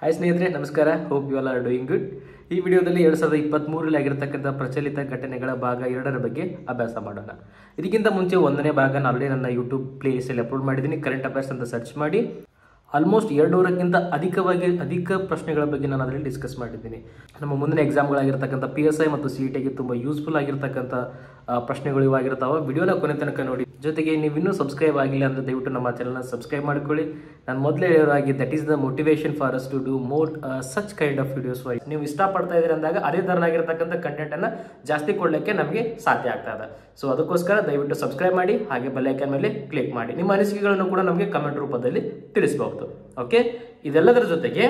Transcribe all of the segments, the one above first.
Hi ಸ್ನೇಹಿತರೆ, ನಮಸ್ಕಾರ. Hope you all are doing good. ಈ ವಿಡಿಯೋದಲ್ಲಿ 2023ರಲ್ಲಿ ಆಗಿರತಕ್ಕಂಥ ಪ್ರಚಲಿತ ಘಟನೆಗಳ ಭಾಗ 2ರ ಬಗ್ಗೆ ಅಭ್ಯಾಸ ಮಾಡೋಣ. ಇದಕ್ಕಿಂತ ಮುಂಚೆ 1ನೇ ಭಾಗ ಆಲ್ರೆಡಿ ನನ್ನ ಯೂಟ್ಯೂಬ್ ಪ್ಲೇಲಿಸ್ಟಲ್ಲಿ ಅಪ್ಲೋಡ್ ಮಾಡಿದ್ದೀನಿ. ಕರೆಂಟ್ ಅಫೇರ್ಸ್ ಅಂತ ಸರ್ಚ್ ಮಾಡಿ ಆಲ್ಮೋಸ್ಟ್ 200ಕ್ಕಿಂತ ಅಧಿಕ ಪ್ರಶ್ನೆಗಳ ಬಗ್ಗೆ ನಾನು ಅದರಲ್ಲಿ ಡಿಸ್ಕಸ್ ಮಾಡಿದ್ದೀನಿ. ನಮ್ಮ ಮುಂದಿನ ಎಕ್ಸಾಮ್ಗಳಾಗಿರ್ತಕ್ಕಂಥ PSI ಮತ್ತು CET ತುಂಬ ಯೂಸ್ಫುಲ್ ಆಗಿರ್ತಕ್ಕಂಥ ಪ್ರಶ್ನೆಗಳು ಇವಾಗಿರ್ತಾವೆ. ವಿಡಿಯೋನ ಕೊನೆ ತನಕ ನೋಡಿ. ಜೊತೆಗೆ ನೀವು ಇನ್ನೂ ಸಬ್ಸ್ಕ್ರೈಬ್ ಆಗಿಲ್ಲ ಅಂದರೆ ದಯವಿಟ್ಟು ನಮ್ಮ ಚಾನಲ್ನ ಸಬ್ಸ್ಕ್ರೈಬ್ ಮಾಡ್ಕೊಳ್ಳಿ. ನಾನು ಮೊದಲೇ ಹೇಳೋರಾಗಿ that is the motivation for us to do more such kind of videos. ನೀವು ಇಷ್ಟಪಡ್ತಾ ಇದ್ದೀರಿ ಅಂದಾಗ ಅದೇ ಥರನಾಗಿರ್ತಕ್ಕಂಥ ಕಂಟೆಂಟನ್ನು ಜಾಸ್ತಿ ಕೊಡಲಿಕ್ಕೆ ನಮಗೆ ಸಾಧ್ಯ ಆಗ್ತಾ ಇದೆ. ಸೊ ಅದಕ್ಕೋಸ್ಕರ ದಯವಿಟ್ಟು ಸಬ್ಸ್ಕ್ರೈಬ್ ಮಾಡಿ, ಹಾಗೆ ಬೆಲ್ ಐಕಾನ್ ಮೇಲೆ ಕ್ಲಿಕ್ ಮಾಡಿ. ನಿಮ್ಮ ಅನಿಸಿಕೆಗಳನ್ನು ಕೂಡ ನಮಗೆ ಕಮೆಂಟ್ ರೂಪದಲ್ಲಿ ತಿಳಿಸಬಹುದು. ಓಕೆ, ಇದೆಲ್ಲದರ ಜೊತೆಗೆ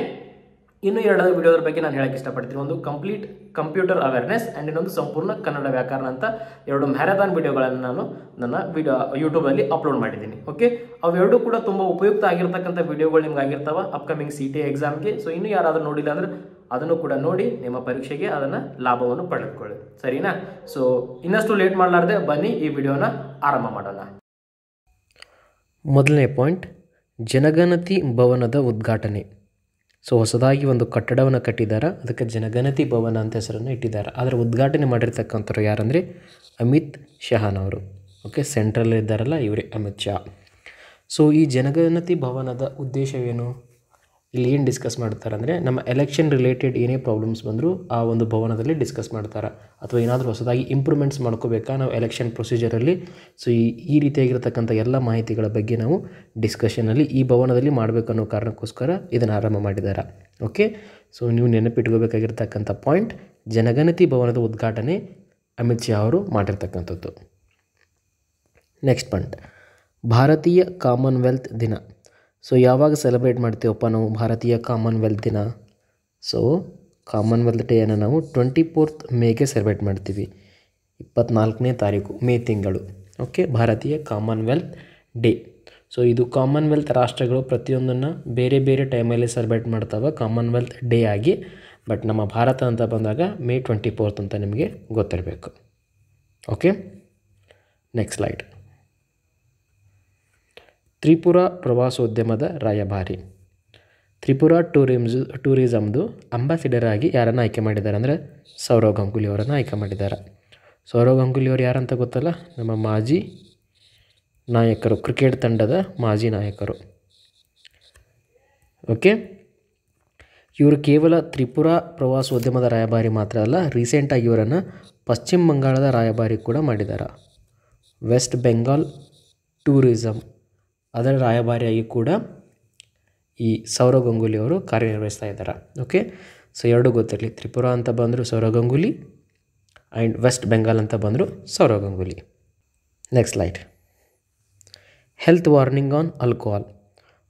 ಇನ್ನೂ 2 ವಿಡಿಯೋದ ಬಗ್ಗೆ ನಾನು ಹೇಳಕ್ಕೆ ಇಷ್ಟಪಡ್ತೀನಿ. ಒಂದು ಕಂಪ್ಲೀಟ್ ಕಂಪ್ಯೂಟರ್ ಅವೇರ್ನೆಸ್ ಆ್ಯಂಡ್ ಇನ್ನೊಂದು ಸಂಪೂರ್ಣ ಕನ್ನಡ ವ್ಯಾಕರಣ ಅಂತ 2 ಮ್ಯಾರಥಾನ್ ವಿಡಿಯೋಗಳನ್ನು ನಾನು ನನ್ನ ಯೂಟ್ಯೂಬಲ್ಲಿ ಅಪ್ಲೋಡ್ ಮಾಡಿದ್ದೀನಿ. ಓಕೆ, ಅವೆರಡೂ ಕೂಡ ತುಂಬ ಉಪಯುಕ್ತ ಆಗಿರ್ತಕ್ಕಂಥ ವಿಡಿಯೋಗಳು ನಿಮ್ಗೆ ಆಗಿರ್ತಾವೆ ಅಪ್ಕಮಿಂಗ್ CET ಎಕ್ಸಾಮ್ಗೆ. ಸೊ ಇನ್ನೂ ಯಾರಾದರೂ ನೋಡಿಲ್ಲ ಅಂದರೆ ಅದನ್ನು ಕೂಡ ನೋಡಿ ನಿಮ್ಮ ಪರೀಕ್ಷೆಗೆ ಅದನ್ನು ಲಾಭವನ್ನು ಪಡೆದುಕೊಳ್ಳಿ. ಸರಿನಾ? ಸೊ ಇನ್ನಷ್ಟು ಲೇಟ್ ಮಾಡಲಾರ್ದೆ ಬನ್ನಿ ಈ ವಿಡಿಯೋನ ಆರಂಭ ಮಾಡೋಣ. ಮೊದಲನೇ ಪಾಯಿಂಟ್, ಜನಗಣತಿ ಭವನದ ಉದ್ಘಾಟನೆ. ಸೊ ಹೊಸದಾಗಿ ಒಂದು ಕಟ್ಟಡವನ್ನು ಕಟ್ಟಿದ್ದಾರೆ, ಅದಕ್ಕೆ ಜನಗಣತಿ ಭವನ ಅಂತ ಹೆಸರನ್ನು ಇಟ್ಟಿದ್ದಾರೆ. ಅದರ ಉದ್ಘಾಟನೆ ಮಾಡಿರ್ತಕ್ಕಂಥವ್ರು ಯಾರಂದರೆ ಅಮಿತ್ ಶಹಾನವರು. ಓಕೆ, ಸೆಂಟ್ರಲ್ ಇದ್ದಾರಲ್ಲ ಇವರೇ ಅಮಿತ್ ಶಾ. ಸೊ ಈ ಜನಗಣತಿ ಭವನದ ಉದ್ದೇಶವೇನು? ಇಲ್ಲಿ ಏನು ಡಿಸ್ಕಸ್ ಮಾಡ್ತಾರೆ ಅಂದರೆ ನಮ್ಮ ಎಲೆಕ್ಷನ್ ರಿಲೇಟೆಡ್ ಏನೇ ಪ್ರಾಬ್ಲಮ್ಸ್ ಬಂದರೂ ಆ ಒಂದು ಭವನದಲ್ಲಿ ಡಿಸ್ಕಸ್ ಮಾಡ್ತಾರೆ. ಅಥವಾ ಏನಾದರೂ ಹೊಸದಾಗಿ ಇಂಪ್ರೂವ್ಮೆಂಟ್ಸ್ ಮಾಡ್ಕೋಬೇಕಾ ನಾವು ಎಲೆಕ್ಷನ್ ಪ್ರೊಸೀಜರಲ್ಲಿ. ಸೊ ಈ ರೀತಿಯಾಗಿರ್ತಕ್ಕಂಥ ಎಲ್ಲ ಮಾಹಿತಿಗಳ ಬಗ್ಗೆ ನಾವು ಡಿಸ್ಕಷನಲ್ಲಿ ಈ ಭವನದಲ್ಲಿ ಮಾಡಬೇಕನ್ನೋ ಕಾರಣಕ್ಕೋಸ್ಕರ ಇದನ್ನು ಆರಂಭ ಮಾಡಿದ್ದಾರೆ. ಓಕೆ, ಸೊ ನೀವು ನೆನಪಿಟ್ಕೋಬೇಕಾಗಿರ್ತಕ್ಕಂಥ ಪಾಯಿಂಟ್, ಜನಗಣತಿ ಭವನದ ಉದ್ಘಾಟನೆ ಅಮಿತ್ ಶಾ ಅವರು ಮಾಡಿರ್ತಕ್ಕಂಥದ್ದು. ನೆಕ್ಸ್ಟ್ ಪಾಯಿಂಟ್, ಭಾರತೀಯ ಕಾಮನ್ವೆಲ್ತ್ ದಿನ. ಸೊ ಯಾವಾಗ ಸೆಲೆಬ್ರೇಟ್ ಮಾಡ್ತೀವಪ್ಪ ನಾವು ಭಾರತೀಯ ಕಾಮನ್ವೆಲ್ತ್ ದಿನ? ಸೊ ಕಾಮನ್ವೆಲ್ತ್ ಡೇಯನ್ನು ನಾವು 24th ಮೇಗೆ ಸೆಲೆಬ್ರೇಟ್ ಮಾಡ್ತೀವಿ. 24ನೇ ತಾರೀಕು ಮೇ ತಿಂಗಳು. ಓಕೆ, ಭಾರತೀಯ ಕಾಮನ್ವೆಲ್ತ್ ಡೇ. ಸೊ ಇದು ಕಾಮನ್ವೆಲ್ತ್ ರಾಷ್ಟ್ರಗಳು ಪ್ರತಿಯೊಂದನ್ನು ಬೇರೆ ಬೇರೆ ಟೈಮಲ್ಲಿ ಸೆಲೆಬ್ರೇಟ್ ಮಾಡ್ತಾವೆ ಕಾಮನ್ವೆಲ್ತ್ ಡೇ ಆಗಿ. ಬಟ್ ನಮ್ಮ ಭಾರತ ಅಂತ ಬಂದಾಗ ಮೇ 24th ಅಂತ ನಿಮಗೆ ಗೊತ್ತಿರಬೇಕು. Okay, next slide. ತ್ರಿಪುರಾ ಪ್ರವಾಸೋದ್ಯಮದ ರಾಯಭಾರಿ. ತ್ರಿಪುರಾ ಟೂರಿಸಮ್ದು ಅಂಬಾಸಿಡರ್ ಆಗಿ ಯಾರನ್ನು ಆಯ್ಕೆ ಮಾಡಿದ್ದಾರೆ ಅಂದರೆ ಸೌರವ್ ಗಂಗೂಲಿ ಅವರನ್ನು ಆಯ್ಕೆ ಮಾಡಿದ್ದಾರೆ. ಸೌರವ್ ಗಂಗೂಲಿ ಅವರು ಯಾರಂತ ಗೊತ್ತಲ್ಲ, ನಮ್ಮ ಮಾಜಿ ನಾಯಕರು, ಕ್ರಿಕೆಟ್ ತಂಡದ ಮಾಜಿ ನಾಯಕರು. ಓಕೆ, ಇವರು ಕೇವಲ ತ್ರಿಪುರಾ ಪ್ರವಾಸೋದ್ಯಮದ ರಾಯಭಾರಿ ಮಾತ್ರ ಅಲ್ಲ, ರೀಸೆಂಟಾಗಿ ಇವರನ್ನು ಪಶ್ಚಿಮ ಬಂಗಾಳದ ರಾಯಭಾರಿ ಕೂಡ ಮಾಡಿದ್ದಾರೆ. ವೆಸ್ಟ್ ಬೆಂಗಾಲ್ ಟೂರಿಸಮ್ ಅದರ ರಾಯಭಾರಿಯಾಗಿ ಕೂಡ ಈ ಸೌರವ್ ಗಂಗೂಲಿ ಅವರು ಕಾರ್ಯನಿರ್ವಹಿಸ್ತಾ ಇದ್ದಾರೆ. ಓಕೆ, ಸೊ ಎರಡೂ ಗೊತ್ತಿರಲಿ, ತ್ರಿಪುರಾ ಅಂತ ಬಂದರು ಸೌರವ್ ಗಂಗೂಲಿ ಆ್ಯಂಡ್ ವೆಸ್ಟ್ ಬೆಂಗಾಲ್ ಅಂತ ಬಂದರು Sourav Ganguly. Next slide. Health warning on alcohol.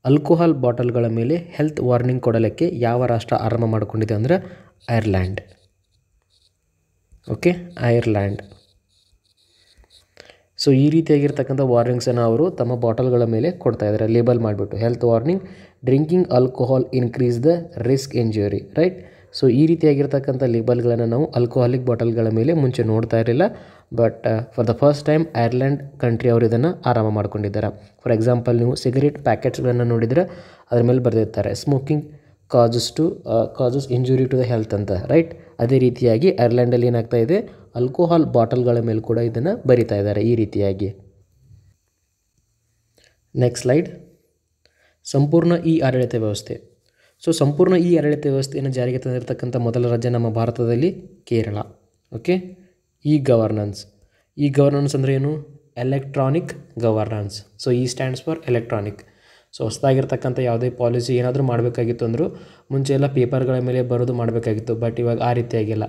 Alcohol ಬಾಟಲ್ಗಳ ಮೇಲೆ ಹೆಲ್ತ್ ವಾರ್ನಿಂಗ್ ಕೊಡಲಿಕ್ಕೆ ಯಾವ ರಾಷ್ಟ್ರ ಆರಂಭ ಮಾಡಿಕೊಂಡಿದೆ ಅಂದರೆ ಐರ್ಲ್ಯಾಂಡ್. Okay, Ireland. ಸೊ ಈ ರೀತಿಯಾಗಿರ್ತಕ್ಕಂಥ ವಾರ್ನಿಂಗ್ಸನ್ನು ಅವರು ತಮ್ಮ ಬಾಟಲ್ಗಳ ಮೇಲೆ ಕೊಡ್ತಾ ಇದ್ದಾರೆ, ಲೇಬಲ್ ಮಾಡಿಬಿಟ್ಟು. Health warning, drinking alcohol increase the risk injury, right. So ಈ ರೀತಿಯಾಗಿರ್ತಕ್ಕಂಥ ಲೇಬಲ್ಗಳನ್ನು ನಾವು ಆಲ್ಕೋಹಾಲಿಕ್ ಬಾಟಲ್ಗಳ ಮೇಲೆ ಮುಂಚೆ ನೋಡ್ತಾ ಇರಲಿಲ್ಲ. But for the first time Ireland country ಅವರು ಇದನ್ನು ಆರಂಭ ಮಾಡ್ಕೊಂಡಿದ್ದಾರೆ. ಫಾರ್ ಎಕ್ಸಾಂಪಲ್, ನೀವು ಸಿಗರೇಟ್ ಪ್ಯಾಕೆಟ್ಸ್ಗಳನ್ನು ನೋಡಿದರೆ ಅದರ ಮೇಲೆ ಬರೆದಿರ್ತಾರೆ smoking causes injury to the health ಅಂತ, ರೈಟ್. ಅದೇ ರೀತಿಯಾಗಿ ಐರ್ಲ್ಯಾಂಡಲ್ಲಿ ಏನಾಗ್ತಾ ಇದೆ, ಆಲ್ಕೋಹಾಲ್ ಬಾಟಲ್ಗಳ ಮೇಲೆ ಕೂಡ ಇದನ್ನು ಬರಿತಾ ಇದ್ದಾರೆ ಈ ರೀತಿಯಾಗಿ. Next slide. ಸಂಪೂರ್ಣ ಆಡಳಿತ ವ್ಯವಸ್ಥೆ. ಸೊ ಸಂಪೂರ್ಣ ಆಡಳಿತ ವ್ಯವಸ್ಥೆಯನ್ನು ಜಾರಿಗೆ ತಂದಿರತಕ್ಕಂಥ ಮೊದಲ ರಾಜ್ಯ ನಮ್ಮ ಭಾರತದಲ್ಲಿ ಕೇರಳ. ಓಕೆ, ಗವರ್ನೆನ್ಸ್ ಅಂದರೆ ಏನು? Electronic governance. So stands for electronic. So ಹೊಸದಾಗಿರ್ತಕ್ಕಂಥ ಯಾವುದೇ ಪಾಲಿಸಿ ಏನಾದರೂ ಮಾಡಬೇಕಾಗಿತ್ತು ಅಂದರೂ ಮುಂಚೆ ಎಲ್ಲ ಪೇಪರ್ಗಳ ಮೇಲೆ ಬರೋದು ಮಾಡಬೇಕಾಗಿತ್ತು. ಬಟ್ ಇವಾಗ ಆ ರೀತಿಯಾಗಿಲ್ಲ,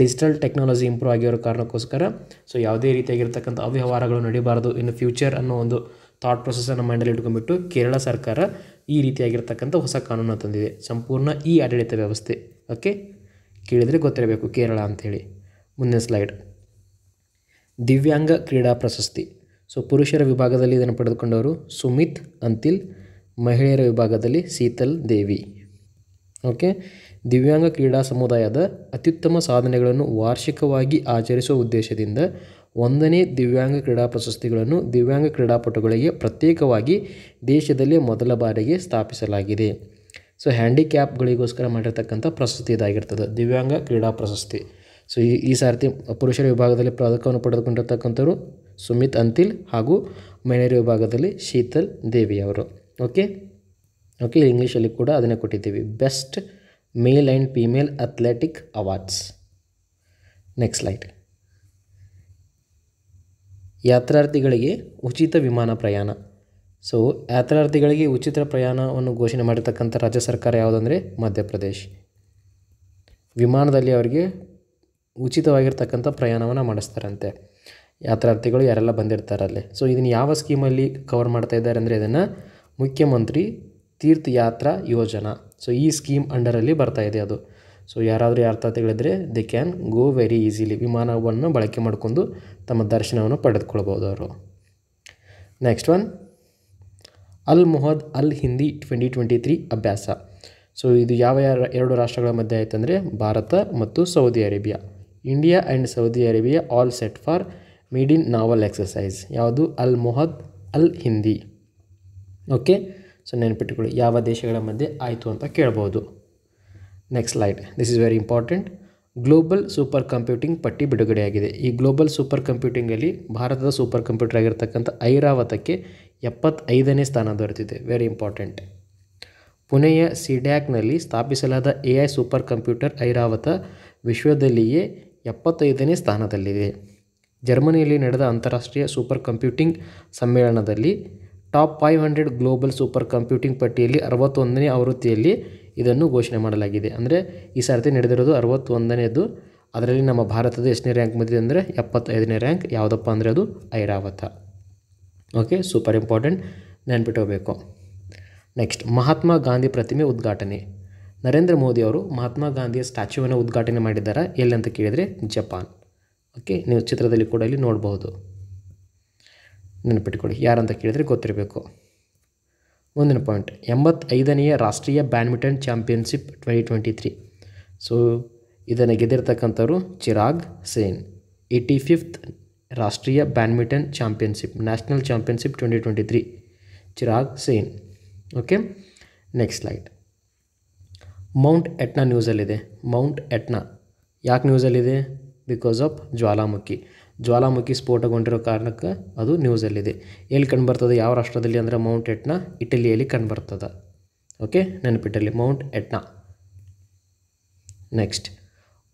ಡಿಜಿಟಲ್ ಟೆಕ್ನಾಲಜಿ ಇಂಪ್ರೂವ್ ಆಗಿರೋ ಕಾರಣಕ್ಕೋಸ್ಕರ ಸೊ ಯಾವುದೇ ರೀತಿಯಾಗಿರ್ತಕ್ಕಂಥ ಅವ್ಯವಹಾರಗಳು ನಡೀಬಾರ್ದು ಇನ್ನು ಫ್ಯೂಚರ್ ಅನ್ನೋ ಒಂದು ಥಾಟ್ ಪ್ರೊಸೆಸನ್ನು ಮೈಂಡಲ್ಲಿ ಇಟ್ಕೊಂಡ್ಬಿಟ್ಟು ಕೇರಳ ಸರ್ಕಾರ ಈ ರೀತಿಯಾಗಿರ್ತಕ್ಕಂಥ ಹೊಸ ಕಾನೂನು ತಂದಿದೆ, ಸಂಪೂರ್ಣ ಆಡಳಿತ ವ್ಯವಸ್ಥೆ. ಓಕೆ, ಕೇಳಿದರೆ ಗೊತ್ತಿರಬೇಕು ಕೇರಳ ಅಂಥೇಳಿ. ಮುಂದಿನ ಸ್ಲೈಡ್. ದಿವ್ಯಾಂಗ ಕ್ರೀಡಾ ಪ್ರಶಸ್ತಿ. ಸೊ ಪುರುಷರ ವಿಭಾಗದಲ್ಲಿ ಇದನ್ನು ಪಡೆದುಕೊಂಡವರು ಸುಮಿತ್ ಅಂತಿಲ್, ಮಹಿಳೆಯರ ವಿಭಾಗದಲ್ಲಿ ಶೀತಲ್ ದೇವಿ. ಓಕೆ, ದಿವ್ಯಾಂಗ ಕ್ರೀಡಾ ಸಮುದಾಯದ ಅತ್ಯುತ್ತಮ ಸಾಧನೆಗಳನ್ನು ವಾರ್ಷಿಕವಾಗಿ ಆಚರಿಸುವ ಉದ್ದೇಶದಿಂದ 1ನೇ ದಿವ್ಯಾಂಗ ಕ್ರೀಡಾ ಪ್ರಶಸ್ತಿಗಳನ್ನು ದಿವ್ಯಾಂಗ ಕ್ರೀಡಾಪಟುಗಳಿಗೆ ಪ್ರತ್ಯೇಕವಾಗಿ ದೇಶದಲ್ಲೇ ಮೊದಲ ಬಾರಿಗೆ ಸ್ಥಾಪಿಸಲಾಗಿದೆ. ಸೊ ಹ್ಯಾಂಡಿಕ್ಯಾಪ್ಗಳಿಗೋಸ್ಕರ ಮಾಡಿರ್ತಕ್ಕಂಥ ಪ್ರಶಸ್ತಿ ಇದಾಗಿರ್ತದೆ, ದಿವ್ಯಾಂಗ ಕ್ರೀಡಾ ಪ್ರಶಸ್ತಿ. ಸೊ ಈ ಸಾರ್ತಿ ಪುರುಷರ ವಿಭಾಗದಲ್ಲಿ ಪದಕವನ್ನು ಪಡೆದುಕೊಂಡಿರ್ತಕ್ಕಂಥವ್ರು ಸುಮಿತ್ ಅಂತಿಲ್ ಹಾಗೂ ಮಹಿಳೆಯರ ವಿಭಾಗದಲ್ಲಿ ಶೀತಲ್ ದೇವಿ ಅವರು. ಓಕೆ, ಇಂಗ್ಲೀಷಲ್ಲಿ ಕೂಡ ಅದನ್ನೇ ಕೊಟ್ಟಿದ್ದೀವಿ, best male and female athletic awards. Next slide. ಯಾತ್ರಾರ್ಥಿಗಳಿಗೆ ಉಚಿತ ವಿಮಾನ ಪ್ರಯಾಣ. ಸೊ ಯಾತ್ರಾರ್ಥಿಗಳಿಗೆ ಉಚಿತ ಪ್ರಯಾಣವನ್ನು ಘೋಷಣೆ ಮಾಡಿರ್ತಕ್ಕಂಥ ರಾಜ್ಯ ಸರ್ಕಾರ ಯಾವುದಂದರೆ ಮಧ್ಯಪ್ರದೇಶ್. ವಿಮಾನದಲ್ಲಿ ಅವರಿಗೆ ಉಚಿತವಾಗಿರ್ತಕ್ಕಂಥ ಪ್ರಯಾಣವನ್ನು ಮಾಡಿಸ್ತಾರಂತೆ ಯಾತ್ರಾರ್ಥಿಗಳು ಯಾರೆಲ್ಲ ಬಂದಿರ್ತಾರಲ್ಲಿ. ಸೊ ಇದನ್ನು ಯಾವ ಸ್ಕೀಮಲ್ಲಿ ಕವರ್ ಮಾಡ್ತಾ ಇದ್ದಾರೆ ಅಂದರೆ ಇದನ್ನು ಮುಖ್ಯಮಂತ್ರಿ ತೀರ್ಥಯಾತ್ರಾ ಯೋಜನಾ. ಸೊ ಈ ಸ್ಕೀಮ್ ಅಂಡರಲ್ಲಿ ಬರ್ತಾ ಇದೆ ಅದು. ಸೊ ಯಾರಾದರೂ ಯಾತ್ರಾರ್ಥಿಗಳಿದ್ದರೆ they can go very easily, ವಿಮಾನವನ್ನು ಬಳಕೆ ಮಾಡಿಕೊಂಡು ತಮ್ಮ ದರ್ಶನವನ್ನು ಪಡೆದುಕೊಳ್ಬೋದು ಅವರು. ನೆಕ್ಸ್ಟ್ ಒನ್, ಅಲ್ ಮುಹದ್ ಅಲ್ ಹಿಂದಿ 2023 ಅಭ್ಯಾಸ. ಸೊ ಇದು ಯಾವ ಎರಡು ರಾಷ್ಟ್ರಗಳ ಮಧ್ಯೆ ಆಯ್ತು ಅಂದರೆ ಭಾರತ ಮತ್ತು Saudi Arabia. India and Saudi Arabia all set for made in novel exercise. ಯಾವುದು? ಅಲ್ ಮುಹದ್ ಅಲ್ ಹಿಂದಿ. ಓಕೆ, ಸೊ ನೆನಪಿಟ್ಟುಕೊಳ್ಳಿ ಯಾವ ದೇಶಗಳ ಮಧ್ಯೆ ಆಯಿತು ಅಂತ ಕೇಳ್ಬೋದು. Next slide, this is very important. Global super computing ಪಟ್ಟಿ ಬಿಡುಗಡೆಯಾಗಿದೆ. ಈ ಗ್ಲೋಬಲ್ ಸೂಪರ್ ಕಂಪ್ಯೂಟಿಂಗಲ್ಲಿ ಭಾರತದ ಸೂಪರ್ ಕಂಪ್ಯೂಟರ್ ಆಗಿರ್ತಕ್ಕಂಥ ಐರಾವತಕ್ಕೆ 75ನೇ ಸ್ಥಾನ ದೊರೆತಿದೆ. Very important. ಪುಣೆಯ ಸಿಡ್ಯಾಕ್ನಲ್ಲಿ ಸ್ಥಾಪಿಸಲಾದ AI ಸೂಪರ್ ಕಂಪ್ಯೂಟರ್ ಐರಾವತ ವಿಶ್ವದಲ್ಲಿಯೇ 75ನೇ ಸ್ಥಾನದಲ್ಲಿದೆ. ಜರ್ಮನಿಯಲ್ಲಿ ನಡೆದ ಅಂತಾರಾಷ್ಟ್ರೀಯ ಸೂಪರ್ ಕಂಪ್ಯೂಟಿಂಗ್ ಸಮ್ಮೇಳನದಲ್ಲಿ ಟಾಪ್ 500 ಗ್ಲೋಬಲ್ ಸೂಪರ್ ಕಂಪ್ಯೂಟಿಂಗ್ ಪಟ್ಟಿಯಲ್ಲಿ 61ನೇ ಆವೃತ್ತಿಯಲ್ಲಿ ಇದನ್ನು ಘೋಷಣೆ ಮಾಡಲಾಗಿದೆ. ಅಂದರೆ ಈ ಸಾರ್ತಿ ನಡೆದಿರೋದು 61ನೇದು. ಅದರಲ್ಲಿ ನಮ್ಮ ಭಾರತದ ಎಷ್ಟನೇ ರ್ಯಾಂಕ್ ಬಂದಿದೆ ಅಂದರೆ 75ನೇ ರ್ಯಾಂಕ್. ಯಾವುದಪ್ಪ ಅಂದರೆ ಅದು ಐರಾವತ. ಓಕೆ, ಸೂಪರ್ ಇಂಪಾರ್ಟೆಂಟ್, ನೆನ್ಪಿಟ್ಕೋಬೇಕು. ನೆಕ್ಸ್ಟ್, ಮಹಾತ್ಮ ಗಾಂಧಿ ಪ್ರತಿಮೆ ಉದ್ಘಾಟನೆ. ನರೇಂದ್ರ ಮೋದಿ ಅವರು ಮಹಾತ್ಮ ಗಾಂಧಿಯ ಸ್ಟ್ಯಾಚ್ಯೂವನ್ನು ಉದ್ಘಾಟನೆ ಮಾಡಿದ್ದಾರೆ. ಎಲ್ಲಿ ಅಂತ ಕೇಳಿದರೆ ಜಪಾನ್. ಓಕೆ, ನೀವು ಚಿತ್ರದಲ್ಲಿ ಕೂಡ ಇಲ್ಲಿ ನೋಡಬಹುದು. ನೆನಪಿಟ್ಕೊಳ್ಳಿ, ಯಾರಂತ ಕೇಳಿದರೆ ಗೊತ್ತಿರಬೇಕು. ಮುಂದಿನ ಪಾಯಿಂಟ್, 85ನೆಯ ರಾಷ್ಟ್ರೀಯ ಬ್ಯಾಡ್ಮಿಂಟನ್ ಚಾಂಪಿಯನ್ಶಿಪ್ 2023. ಸೊ ಇದನ್ನು ಗೆದ್ದಿರ್ತಕ್ಕಂಥವ್ರು ಚಿರಾಗ್ ಸೇನ್. 85th ರಾಷ್ಟ್ರೀಯ badminton championship, national championship 2023, Chirag Sen. Okay, next slide. Mount Etna ನ್ಯೂಸಲ್ಲಿದೆ. ಮೌಂಟ್ ಎಟ್ನಾ ಯಾಕೆ ನ್ಯೂಸಲ್ಲಿದೆ? ಬಿಕಾಸ್ ಆಫ್ ಜ್ವಾಲಾಮುಖಿ ಸ್ಫೋಟಗೊಂಡಿರೋ ಕಾರಣಕ್ಕೆ ಅದು ನ್ಯೂಸಲ್ಲಿದೆ. ಎಲ್ಲಿ ಕಂಡುಬರ್ತದೆ? ಯಾವ ರಾಷ್ಟ್ರದಲ್ಲಿ ಅಂದರೆ ಮೌಂಟ್ ಎಟ್ನಾ ಇಟಲಿಯಲ್ಲಿ ಕಂಡುಬರ್ತದೆ. ಓಕೆ, ನೆನಪಿಟ್ಟಲ್ಲಿ ಮೌಂಟ್ ಎಟ್ನಾ. ನೆಕ್ಸ್ಟ್,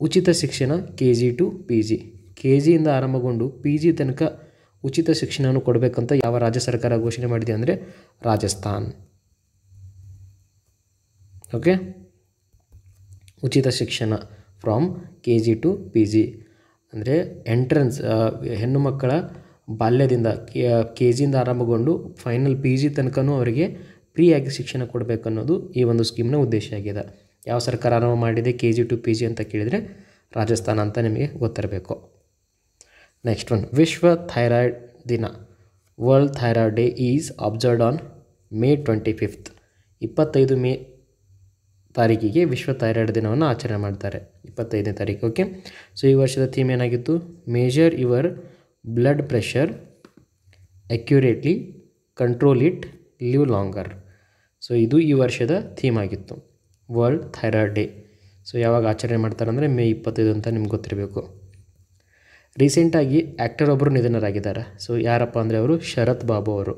ಉಚಿತ ಶಿಕ್ಷಣ KG to PG. KGಯಿಂದ ಆರಂಭಗೊಂಡು PG ತನಕ ಉಚಿತ ಶಿಕ್ಷಣವನ್ನು ಕೊಡಬೇಕಂತ ಯಾವ ರಾಜ್ಯ ಸರ್ಕಾರ ಘೋಷಣೆ ಮಾಡಿದೆ ಅಂದರೆ ರಾಜಸ್ಥಾನ್. ಓಕೆ, ಉಚಿತ ಶಿಕ್ಷಣ ಫ್ರಾಮ್ KG to PG ಅಂದರೆ ಎಂಟ್ರೆನ್ಸ್ ಹೆಣ್ಣು ಮಕ್ಕಳ ಬಾಲ್ಯದಿಂದ KGಯಿಂದ ಆರಂಭಗೊಂಡು ಫೈನಲ್ PG ತನಕನೂ ಅವರಿಗೆ ಫ್ರೀಯಾಗಿ ಶಿಕ್ಷಣ ಕೊಡಬೇಕನ್ನೋದು ಈ ಒಂದು ಸ್ಕೀಮ್ನ ಉದ್ದೇಶ ಆಗಿದೆ. ಯಾವ ಸರ್ಕಾರ ಆರಂಭ ಮಾಡಿದೆ KG to PG ಅಂತ ಕೇಳಿದರೆ ರಾಜಸ್ಥಾನ ಅಂತ ನಿಮಗೆ ಗೊತ್ತಿರಬೇಕು. ನೆಕ್ಸ್ಟ್ ಒನ್, ವಿಶ್ವ ಥೈರಾಯ್ಡ್ ದಿನ. World thyroid day is observed on May 25th. 25 May ತಾರೀಕಿಗೆ ವಿಶ್ವ ಥೈರಾಯ್ಡ್ ದಿನವನ್ನು ಆಚರಣೆ ಮಾಡ್ತಾರೆ, 25ನೇ ತಾರೀಕು. ಓಕೆ, ಸೊ ಈ ವರ್ಷದ ಥೀಮ್ ಏನಾಗಿತ್ತು? Measure your blood pressure accurately, control it, live longer. So ಇದು ಈ ವರ್ಷದ ಥೀಮ್ ಆಗಿತ್ತು, ವರ್ಲ್ಡ್ ಥೈರಾಯ್ಡ್ ಡೇ. ಸೊ ಯಾವಾಗ ಆಚರಣೆ ಮಾಡ್ತಾರೆ ಅಂದರೆ May 25 ಅಂತ ನಿಮ್ಗೆ ಗೊತ್ತಿರಬೇಕು. ರೀಸೆಂಟಾಗಿ ಆ್ಯಕ್ಟರ್ ಒಬ್ಬರು ನಿಧನರಾಗಿದ್ದಾರೆ. ಸೊ ಯಾರಪ್ಪ ಅಂದರೆ ಅವರು ಶರತ್ ಬಾಬು ಅವರು.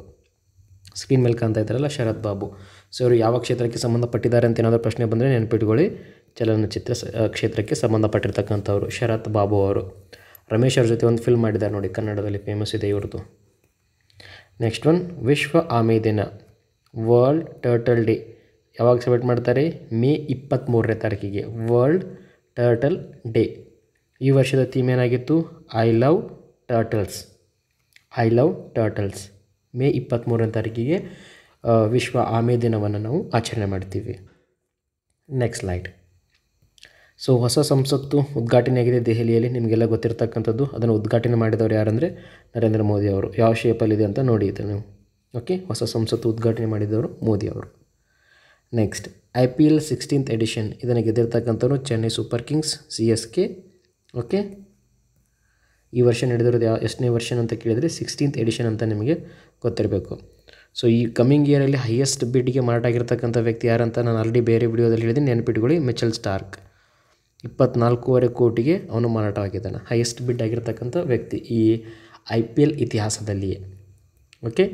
ಸ್ಕ್ರೀನ್ ಮೇಲೆ ಕಾಣ್ತಾ ಇದ್ದಾರಲ್ಲ, ಶರತ್ ಬಾಬು. ಸೊ ಅವರು ಯಾವ ಕ್ಷೇತ್ರಕ್ಕೆ ಸಂಬಂಧಪಟ್ಟಿದ್ದಾರೆ ಅಂತ ಏನಾದರೂ ಪ್ರಶ್ನೆ ಬಂದರೆ ನೆನಪಿಟ್ಕೊಳ್ಳಿ, ಚಲನಚಿತ್ರ ಕ್ಷೇತ್ರಕ್ಕೆ ಸಂಬಂಧಪಟ್ಟಿರ್ತಕ್ಕಂಥವ್ರು ಶರತ್ ಬಾಬು ಅವರು. ರಮೇಶ್ ಅವ್ರ ಜೊತೆ ಒಂದು ಫಿಲ್ಮ್ ಮಾಡಿದ್ದಾರೆ ನೋಡಿ, ಕನ್ನಡದಲ್ಲಿ ಫೇಮಸ್ ಇದೆ ಇವ್ರದ್ದು. ನೆಕ್ಸ್ಟ್ ಒನ್, ವಿಶ್ವ ಆಮೆ ದಿನ, ವರ್ಲ್ಡ್ ಟರ್ಟಲ್ ಡೇ. ಯಾವಾಗ ಸೆಲೆಬ್ರೇಟ್ ಮಾಡ್ತಾರೆ? May 23ನೇ ತಾರೀಕಿಗೆ ವರ್ಲ್ಡ್ ಟರ್ಟಲ್ ಡೇ. ಈ ವರ್ಷದ ಥೀಮ್ ಏನಾಗಿತ್ತು? I love turtles. May 23ನೇ ತಾರೀಕಿಗೆ ವಿಶ್ವ ಆಮೆ ದಿನವನ್ನು ನಾವು ಆಚರಣೆ ಮಾಡ್ತೀವಿ. Next slide. ಸೊ ಹೊಸ ಸಂಸತ್ತು ಉದ್ಘಾಟನೆಯಾಗಿದೆ ದೆಹಲಿಯಲ್ಲಿ, ನಿಮಗೆಲ್ಲ ಗೊತ್ತಿರ್ತಕ್ಕಂಥದ್ದು. ಅದನ್ನು ಉದ್ಘಾಟನೆ ಮಾಡಿದವರು ಯಾರಂದರೆ ನರೇಂದ್ರ ಮೋದಿ ಅವರು. ಯಾವ ಶೇಪಲ್ಲಿದೆ ಅಂತ ನೋಡಿ ಇದು ನೀವು. ಓಕೆ, ಹೊಸ ಸಂಸತ್ತು ಉದ್ಘಾಟನೆ ಮಾಡಿದವರು ಮೋದಿ ಅವರು. Next, IPL 16th edition. ಇದನ್ನು ಗೆದ್ದಿರ್ತಕ್ಕಂಥವ್ರು Chennai Super Kings, CSK. Okay, ಈ ವರ್ಷ ನಡೆದಿರೋದು ಎಷ್ಟನೇ ವರ್ಷನ್ ಅಂತ ಕೇಳಿದರೆ 16th ಎಡಿಷನ್ ಅಂತ ನಿಮಗೆ ಗೊತ್ತಿರಬೇಕು. ಸೊ ಈ ಕಮಿಂಗ್ ಇಯರಲ್ಲಿ ಹೈಯೆಸ್ಟ್ ಬಿಡ್ಗೆ ಮಾರಾಟ ಆಗಿರ್ತಕ್ಕಂಥ ವ್ಯಕ್ತಿ ಯಾರಂತ ನಾನು ಆಲ್ರೆಡಿ ಬೇರೆ ವಿಡಿಯೋದಲ್ಲಿ ಹೇಳಿದ್ದೀನಿ, ನೆನಪಿಟ್ಕೊಳ್ಳಿ. ಮಿಚೆಲ್ ಸ್ಟಾರ್ಕ್ 24.5 ಕೋಟಿಗೆ ಅವನು ಮಾರಾಟವಾಗಿದ್ದಾನೆ. ಹೈಯೆಸ್ಟ್ ಬಿಡ್ ಆಗಿರ್ತಕ್ಕಂಥ ವ್ಯಕ್ತಿ ಈ IPL ಇತಿಹಾಸದಲ್ಲಿಯೇ. ಓಕೆ,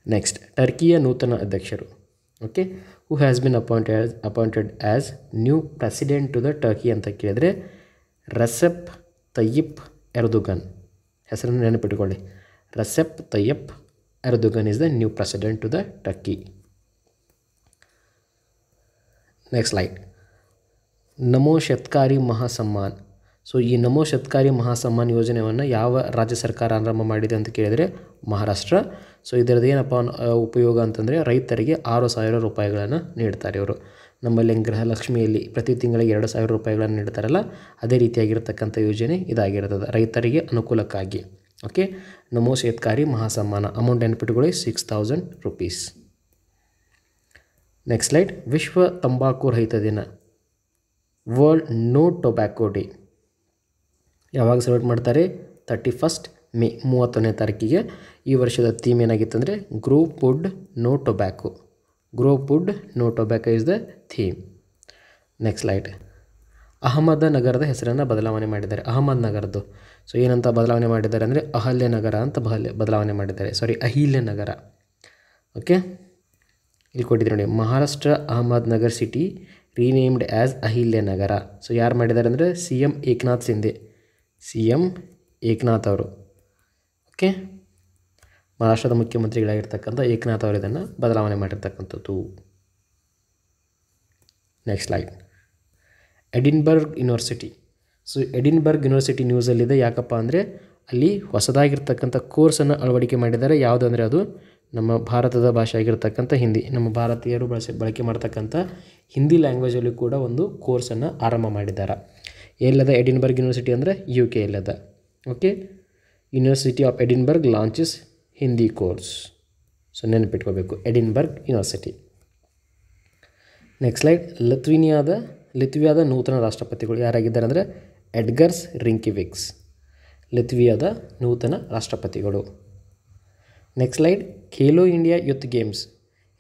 ನೆಕ್ಸ್ಟ್ ಟರ್ಕಿಯ ನೂತನ ಅಧ್ಯಕ್ಷರು. Okay, who has been appointed as new president to the Turkey ಅಂತ ಕೇಳಿದರೆ ರೆಸೆಪ್ ತಯ್ಯಿಪ್ ಎರ್ದೋಗನ್. ಹೆಸರನ್ನು ನೆನಪಿಟ್ಟುಕೊಳ್ಳಿ. Recep Tayyip Erdogan is the new president to the Turkey. Next slide. Namo Shetkari ಮಹಾಸಮ್ಮಾನ್. So ಈ ನಮೋ ಶತಕಾರಿ ಮಹಾಸಮ್ಮಾನ್ ಯೋಜನೆಯನ್ನು ಯಾವ ರಾಜ್ಯ ಸರ್ಕಾರ ಆರಂಭ ಮಾಡಿದೆ ಅಂತ ಕೇಳಿದರೆ ಮಹಾರಾಷ್ಟ್ರ. ಸೊ ಇದರದ್ದು ಏನಪ್ಪ ಉಪಯೋಗ ಅಂತಂದರೆ ರೈತರಿಗೆ 6,000 ರೂಪಾಯಿಗಳನ್ನು ನೀಡ್ತಾರೆ ಇವರು. ನಮ್ಮಲ್ಲಿ ಗೃಹಲಕ್ಷ್ಮಿಯಲ್ಲಿ ಪ್ರತಿ ತಿಂಗಳಿಗೆ 2,000 ರೂಪಾಯಿಗಳನ್ನು ನೀಡ್ತಾರಲ್ಲ, ಅದೇ ರೀತಿಯಾಗಿರ್ತಕ್ಕಂಥ ಯೋಜನೆ ಇದಾಗಿರ್ತದೆ ರೈತರಿಗೆ ಅನುಕೂಲಕ್ಕಾಗಿ. ಓಕೆ, ನಮೋ ಶತಕಾರಿ ಮಹಾಸಮ್ಮಾನ ಅಮೌಂಟ್ ನೆನಪಿಟ್ಕೊಳ್ಳಿ, 6,000 ರೂಪೀಸ್. Next slide. ವಿಶ್ವ ತಂಬಾಕು ರಹಿತ ದಿನ, ವರ್ಲ್ಡ್ ನೋ ಟೊಬ್ಯಾಕೋ ಡೇ. ಯಾವಾಗ ಸೆಲೆಬ್ರೇಟ್ ಮಾಡ್ತಾರೆ? 31 ಮೇ, 31ನೇ ತಾರೀಕಿಗೆ. ಈ ವರ್ಷದ ಥೀಮ್ ಏನಾಗಿತ್ತಂದರೆ grow food no tobacco. Grow food no tobacco is the theme. Next slide. ಅಹಮದನಗರದ ಹೆಸರನ್ನು ಬದಲಾವಣೆ ಮಾಡಿದ್ದಾರೆ. ಅಹಮದ್ನಗರದ್ದು ಸೊ ಏನಂತ ಬದಲಾವಣೆ ಮಾಡಿದ್ದಾರೆ ಅಂದರೆ ಅಹಲ್ಯನಗರ ಅಂತ ಬದಲಾವಣೆ ಮಾಡಿದ್ದಾರೆ. ಅಹಿಲ್ಯನಗರ. ಓಕೆ, ಇಲ್ಲಿ ಕೊಟ್ಟಿದ್ದೀರಿ ನೋಡಿ, Maharashtra Ahmednagar city renamed as Ahilyanagar. So ಯಾರು ಮಾಡಿದ್ದಾರೆ ಅಂದರೆ CM ಏಕನಾಥ್ ಶಿಂದೆ. CM ಏಕನಾಥ್ ಅವರು. ಓಕೆ, ಮಹಾರಾಷ್ಟ್ರದ ಮುಖ್ಯಮಂತ್ರಿಗಳಾಗಿರ್ತಕ್ಕಂಥ ಏಕನಾಥ್ ಅವರು ಇದನ್ನು ಬದಲಾವಣೆ ಮಾಡಿರ್ತಕ್ಕಂಥದ್ದು. Next slide. Edinburgh University. So Edinburgh University ನ್ಯೂಸಲ್ಲಿದೆ. ಯಾಕಪ್ಪ ಅಂದರೆ ಅಲ್ಲಿ ಹೊಸದಾಗಿರ್ತಕ್ಕಂಥ ಕೋರ್ಸನ್ನು ಅಳವಡಿಕೆ ಮಾಡಿದ್ದಾರೆ. ಯಾವುದು ಅಂದರೆ ಅದು ನಮ್ಮ ಭಾರತದ ಭಾಷೆ ಆಗಿರ್ತಕ್ಕಂಥ ಹಿಂದಿ. ನಮ್ಮ ಭಾರತೀಯರು ಬಳಕೆ ಮಾಡ್ತಕ್ಕಂಥ ಹಿಂದಿ ಲ್ಯಾಂಗ್ವೇಜಲ್ಲಿ ಕೂಡ ಒಂದು ಕೋರ್ಸನ್ನು ಆರಂಭ ಮಾಡಿದ್ದಾರೆ. ಎಲ್ಲದ ಎಡಿನ್ಬರ್ಗ್ ಯೂನಿವರ್ಸಿಟಿ ಅಂದರೆ UK ಎಲ್ಲದ. Okay, university of Edinburgh launches Hindi course. So ನೆನಪಿಟ್ಕೋಬೇಕು, ಎಡಿನ್ಬರ್ಗ್ ಯೂನಿವರ್ಸಿಟಿ. Next slide. ಲಿಥುವಿಯಾದ ನೂತನ ರಾಷ್ಟ್ರಪತಿಗಳು ಯಾರಾಗಿದ್ದಾರೆ ಅಂದರೆ ಎಡ್ಗರ್ಸ್ ರಿಂಕಿವಿಕ್ಸ್. ಲಿಥುವಿಯಾದ ನೂತನ ರಾಷ್ಟ್ರಪತಿಗಳು. Next slide. Khelo India youth games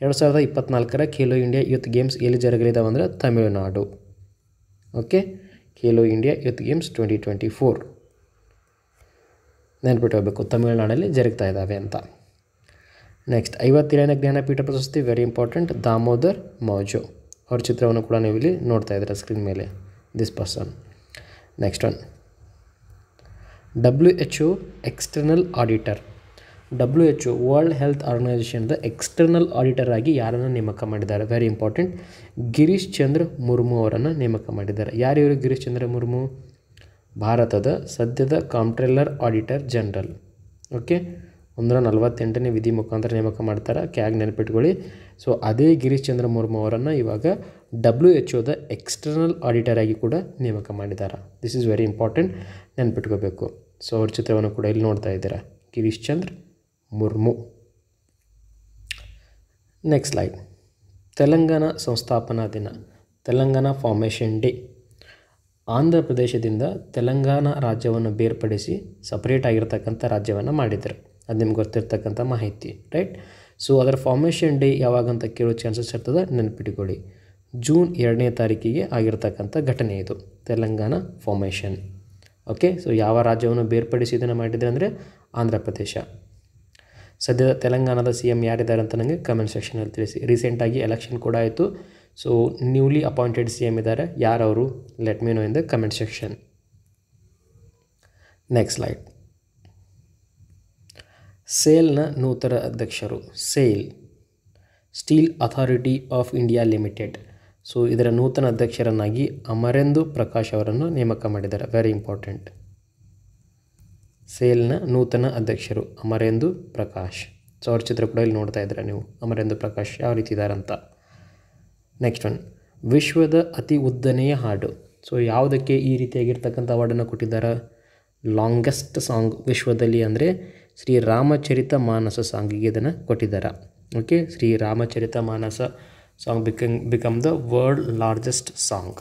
2024 Khelo India youth games ಎಲ್ಲಿ ಜರುಗಲಿದ್ದಾವೆ ಅಂದರೆ Tamil Nadu. Okay, Khelo India youth games 2024 ನೆನಪಿಟ್ಕೋಬೇಕು, ತಮಿಳುನಾಡಲ್ಲಿ ಜರುಗ್ತಾ ಇದ್ದಾವೆ ಅಂತ. ನೆಕ್ಸ್ಟ್ 57ನೇ ಜ್ಞಾನಪೀಠ ಪ್ರಶಸ್ತಿ, ವೆರಿ ಇಂಪಾರ್ಟೆಂಟ್, ದಾಮೋದರ್ ಮೌಜೋ. ಅವ್ರ ಚಿತ್ರವನ್ನು ಕೂಡ ನೀವು ಇಲ್ಲಿ ನೋಡ್ತಾ ಇದ್ದೀರಾ ಸ್ಕ್ರೀನ್ ಮೇಲೆ, this person. Next one, WHO external auditor. WHO world health ಆರ್ಗನೈಸೇಷನ್ದ ಎಕ್ಸ್ಟರ್ನಲ್ ಆಡಿಟರ್ ಆಗಿ ಯಾರನ್ನು ನೇಮಕ ಮಾಡಿದ್ದಾರೆ? ವೆರಿ ಇಂಪಾರ್ಟೆಂಟ್, ಗಿರೀಶ್ ಚಂದ್ರ ಮುರ್ಮು ಅವರನ್ನು ನೇಮಕ ಮಾಡಿದ್ದಾರೆ. ಯಾರಿವರು ಗಿರೀಶ್ ಚಂದ್ರ ಮುರ್ಮು? ಭಾರತದ ಸದ್ಯದ ಕಾಂಪ್ಟ್ರೋಲರ್ ಆಡಿಟರ್ ಜನರಲ್. ಓಕೆ, 148ನೇ ವಿಧಿ ಮುಖಾಂತರ ನೇಮಕ ಮಾಡ್ತಾರೆ, ಕ್ಯಾಗ್ ನೆನಪಿಟ್ಕೊಳ್ಳಿ. ಸೊ ಅದೇ ಗಿರೀಶ್ ಚಂದ್ರ ಮುರ್ಮು ಅವರನ್ನು ಇವಾಗ WHOದ ಎಕ್ಸ್ಟರ್ನಲ್ ಆಡಿಟರ್ ಆಗಿ ಕೂಡ ನೇಮಕ ಮಾಡಿದ್ದಾರೆ. ದಿಸ್ ಈಸ್ ವೆರಿ ಇಂಪಾರ್ಟೆಂಟ್, ನೆನಪಿಟ್ಕೋಬೇಕು. ಸೊ ಅವ್ರ ಚಿತ್ರವನ್ನು ಕೂಡ ಇಲ್ಲಿ ನೋಡ್ತಾ ಇದ್ದೀರಾ, ಗಿರೀಶ್ ಚಂದ್ರ ಮುರ್ಮು. Next slide. ತೆಲಂಗಾಣ ಸಂಸ್ಥಾಪನಾ ದಿನ, ತೆಲಂಗಾಣ ಫಾರ್ಮೇಷನ್ ಡೇ. ಆಂಧ್ರ ಪ್ರದೇಶದಿಂದ ತೆಲಂಗಾಣ ರಾಜ್ಯವನ್ನು ಬೇರ್ಪಡಿಸಿ ಸಪ್ರೇಟ್ ಆಗಿರ್ತಕ್ಕಂಥ ರಾಜ್ಯವನ್ನು ಮಾಡಿದರು. ಅದು ನಿಮ್ಗೆ ಗೊತ್ತಿರ್ತಕ್ಕಂಥ ಮಾಹಿತಿ, ರೈಟ್? ಸೊ ಅದರ ಫಾರ್ಮೇಷನ್ ಡೇ ಯಾವಾಗ ಅಂತ ಕೇಳೋ ಚಾನ್ಸಸ್ ಇರ್ತದೆ, ನೆನಪಿಟ್ಕೊಳ್ಳಿ. ಜೂನ್ 2ನೇ ತಾರೀಕಿಗೆ ಆಗಿರ್ತಕ್ಕಂಥ ಘಟನೆ ಇದು, ತೆಲಂಗಾಣ ಫಾರ್ಮೇಷನ್. ಓಕೆ, ಸೊ ಯಾವ ರಾಜ್ಯವನ್ನು ಬೇರ್ಪಡಿಸಿ ಇದನ್ನು ಮಾಡಿದರೆ ಅಂದರೆ ಆಂಧ್ರ ಪ್ರದೇಶ. ಸದ್ಯದ ತೆಲಂಗಾಣದ CM ಯಾರಿದ್ದಾರೆ ಅಂತ ನನಗೆ ಕಮೆಂಟ್ ಸೆಕ್ಷನಲ್ಲಿ ತಿಳಿಸಿ. ರೀಸೆಂಟಾಗಿ ಎಲೆಕ್ಷನ್ ಕೂಡ ಆಯಿತು. ಸೊ ನ್ಯೂಲಿ ಅಪಾಯಿಂಟೆಡ್ CM ಇದ್ದಾರೆ, ಯಾರವರು? Let me know in the comment section. Next slide. ಸೇಲ್ನ ನೂತನ ಅಧ್ಯಕ್ಷರು. SAIL, steel authority of India limited. So ಇದರ ನೂತನ ಅಧ್ಯಕ್ಷರನ್ನಾಗಿ ಅಮರೇಂದು ಪ್ರಕಾಶ್ ಅವರನ್ನು ನೇಮಕ ಮಾಡಿದ್ದಾರೆ. ವೆರಿ ಇಂಪಾರ್ಟೆಂಟ್, ಸೇಲ್ನ ನೂತನ ಅಧ್ಯಕ್ಷರು ಅಮರೇಂದು ಪ್ರಕಾಶ್. ಸೊ ಅವ್ರ ಚಿತ್ರ ಕೂಡ ಇಲ್ಲಿ ನೋಡ್ತಾ ಇದ್ದೀರಾ ನೀವು, ಅಮರೇಂದು ಪ್ರಕಾಶ್ ಯಾವ ರೀತಿ ಇದ್ದಾರೆ ಅಂತ. ನೆಕ್ಸ್ಟ್ ಒನ್, ವಿಶ್ವದ ಅತಿ ಉದ್ದನೆಯ ಹಾಡು. ಸೊ ಯಾವುದಕ್ಕೆ ಈ ರೀತಿಯಾಗಿರ್ತಕ್ಕಂಥ ಅವಾರ್ಡನ್ನು ಕೊಟ್ಟಿದ್ದಾರೆ? ಲಾಂಗೆಸ್ಟ್ ಸಾಂಗ್ ವಿಶ್ವದಲ್ಲಿ ಅಂದರೆ ಶ್ರೀ ರಾಮಚರಿತ ಮಾನಸ ಸಾಂಗಿಗೆ ಇದನ್ನು ಕೊಟ್ಟಿದ್ದಾರೆ. Okay, Shri Ramcharit Manas song become the world largest song.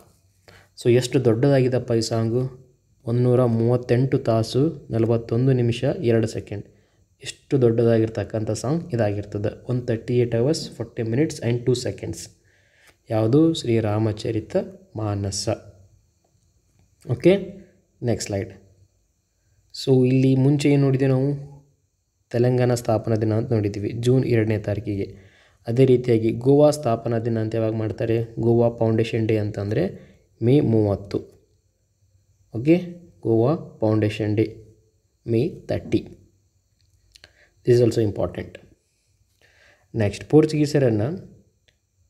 So ಎಷ್ಟು ದೊಡ್ಡದಾಗಿದೆಪ್ಪ ಈ ಸಾಂಗು? 138 ತಾಸು 41 ನಿಮಿಷ 2 ಸೆಕೆಂಡ್. ಎಷ್ಟು ದೊಡ್ಡದಾಗಿರ್ತಕ್ಕಂಥ ಸಾಂಗ್ ಇದಾಗಿರ್ತದೆ. 138 hours 40 minutes and 2 seconds. ಯಾವುದು? Shri Ramacharita Manasa. Okay, next slide. So ಇಲ್ಲಿ ಮುಂಚೆ ಏನು ನೋಡಿದ್ವಿ ನಾವು? ತೆಲಂಗಾಣ ಸ್ಥಾಪನಾ ದಿನ ಅಂತ ನೋಡಿದ್ದೀವಿ, ಜೂನ್ 2ನೇ ತಾರೀಕಿಗೆ. ಅದೇ ರೀತಿಯಾಗಿ ಗೋವಾ ಸ್ಥಾಪನಾ ದಿನ ಅಂತ ಯಾವಾಗ ಮಾಡ್ತಾರೆ? ಗೋವಾ ಫೌಂಡೇಶನ್ ಡೇ ಅಂತಂದರೆ May 30. Okay, Goa foundation day May 30. This is also important. Next, ಪೋರ್ಚುಗೀಸರನ್ನು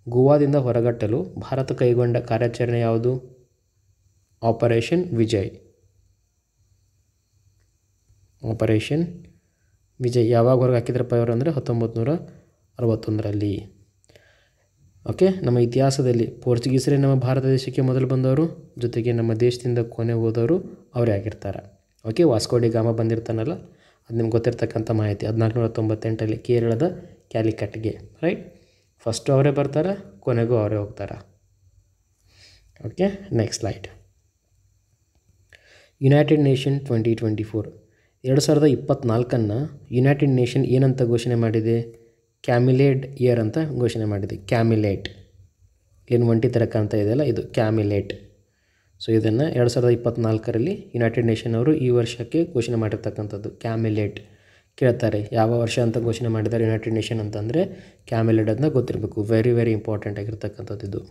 ಗೋವಾದಿಂದ ಹೊರಗಟ್ಟಲು ಭಾರತ ಕೈಗೊಂಡ ಕಾರ್ಯಾಚರಣೆ ಯಾವುದು? ಆಪರೇಷನ್ ವಿಜಯ್. ಆಪರೇಷನ್ ವಿಜಯ್ ಯಾವಾಗ ಹೊರಗೆ ಹಾಕಿದ್ರಪ್ಪ ಇವರು ಅಂದರೆ 1961ರಲ್ಲಿ. ಓಕೆ, ನಮ್ಮ ಇತಿಹಾಸದಲ್ಲಿ ಪೋರ್ಚುಗೀಸರೇ ನಮ್ಮ ಭಾರತ ದೇಶಕ್ಕೆ ಮೊದಲು ಬಂದವರು, ಜೊತೆಗೆ ನಮ್ಮ ದೇಶದಿಂದ ಕೊನೆ ಹೋದವರು ಅವರೇ ಆಗಿರ್ತಾರೆ. ಓಕೆ, ವಾಸ್ಕೋ ಡಿ ಗಾಮ ಬಂದಿರ್ತಾನಲ್ಲ, ಅದು ನಿಮ್ಗೆ ಗೊತ್ತಿರ್ತಕ್ಕಂಥ ಮಾಹಿತಿ. 1498ರಲ್ಲಿ ಕೇರಳದ ಕ್ಯಾಲಿಕಟ್ಗೆ, ರೈಟ್. ಫಸ್ಟು ಅವರೇ ಬರ್ತಾರೆ, ಕೊನೆಗೂ ಅವರೇ ಹೋಗ್ತಾರೆ. Okay, next slide. United nation 2024 2024 United nation ಏನಂತ ಘೋಷಣೆ ಮಾಡಿದೆ? ಕ್ಯಾಮಿಲೇಟ್ ಇಯರ್ ಅಂತ ಘೋಷಣೆ ಮಾಡಿದೆ. ಕ್ಯಾಮಿಲೇಟ್ ಏನು ಒಂಟಿ ಥರ ಕಾಣ್ತಾ ಇದೆಯಲ್ಲ, ಇದು ಕ್ಯಾಮಿಲೇಟ್. ಸೊ ಇದನ್ನು 2024ರಲ್ಲಿ ಯುನೈಟೆಡ್ ನೇಷನ್ ಅವರು ಈ ವರ್ಷಕ್ಕೆ ಘೋಷಣೆ ಮಾಡಿರ್ತಕ್ಕಂಥದ್ದು ಕ್ಯಾಮಿಲೇಟ್. ಕೇಳ್ತಾರೆ ಯಾವ ವರ್ಷ ಅಂತ ಘೋಷಣೆ ಮಾಡಿದ್ದಾರೆ ಯುನೈಟೆಡ್ ನೇಷನ್ ಅಂತಂದರೆ ಕ್ಯಾಮಿಲೇಟ್ ಅಂತ ಗೊತ್ತಿರಬೇಕು. ವೆರಿ ವೆರಿ ಇಂಪಾರ್ಟೆಂಟ್ ಆಗಿರ್ತಕ್ಕಂಥದ್ದು ಇದು.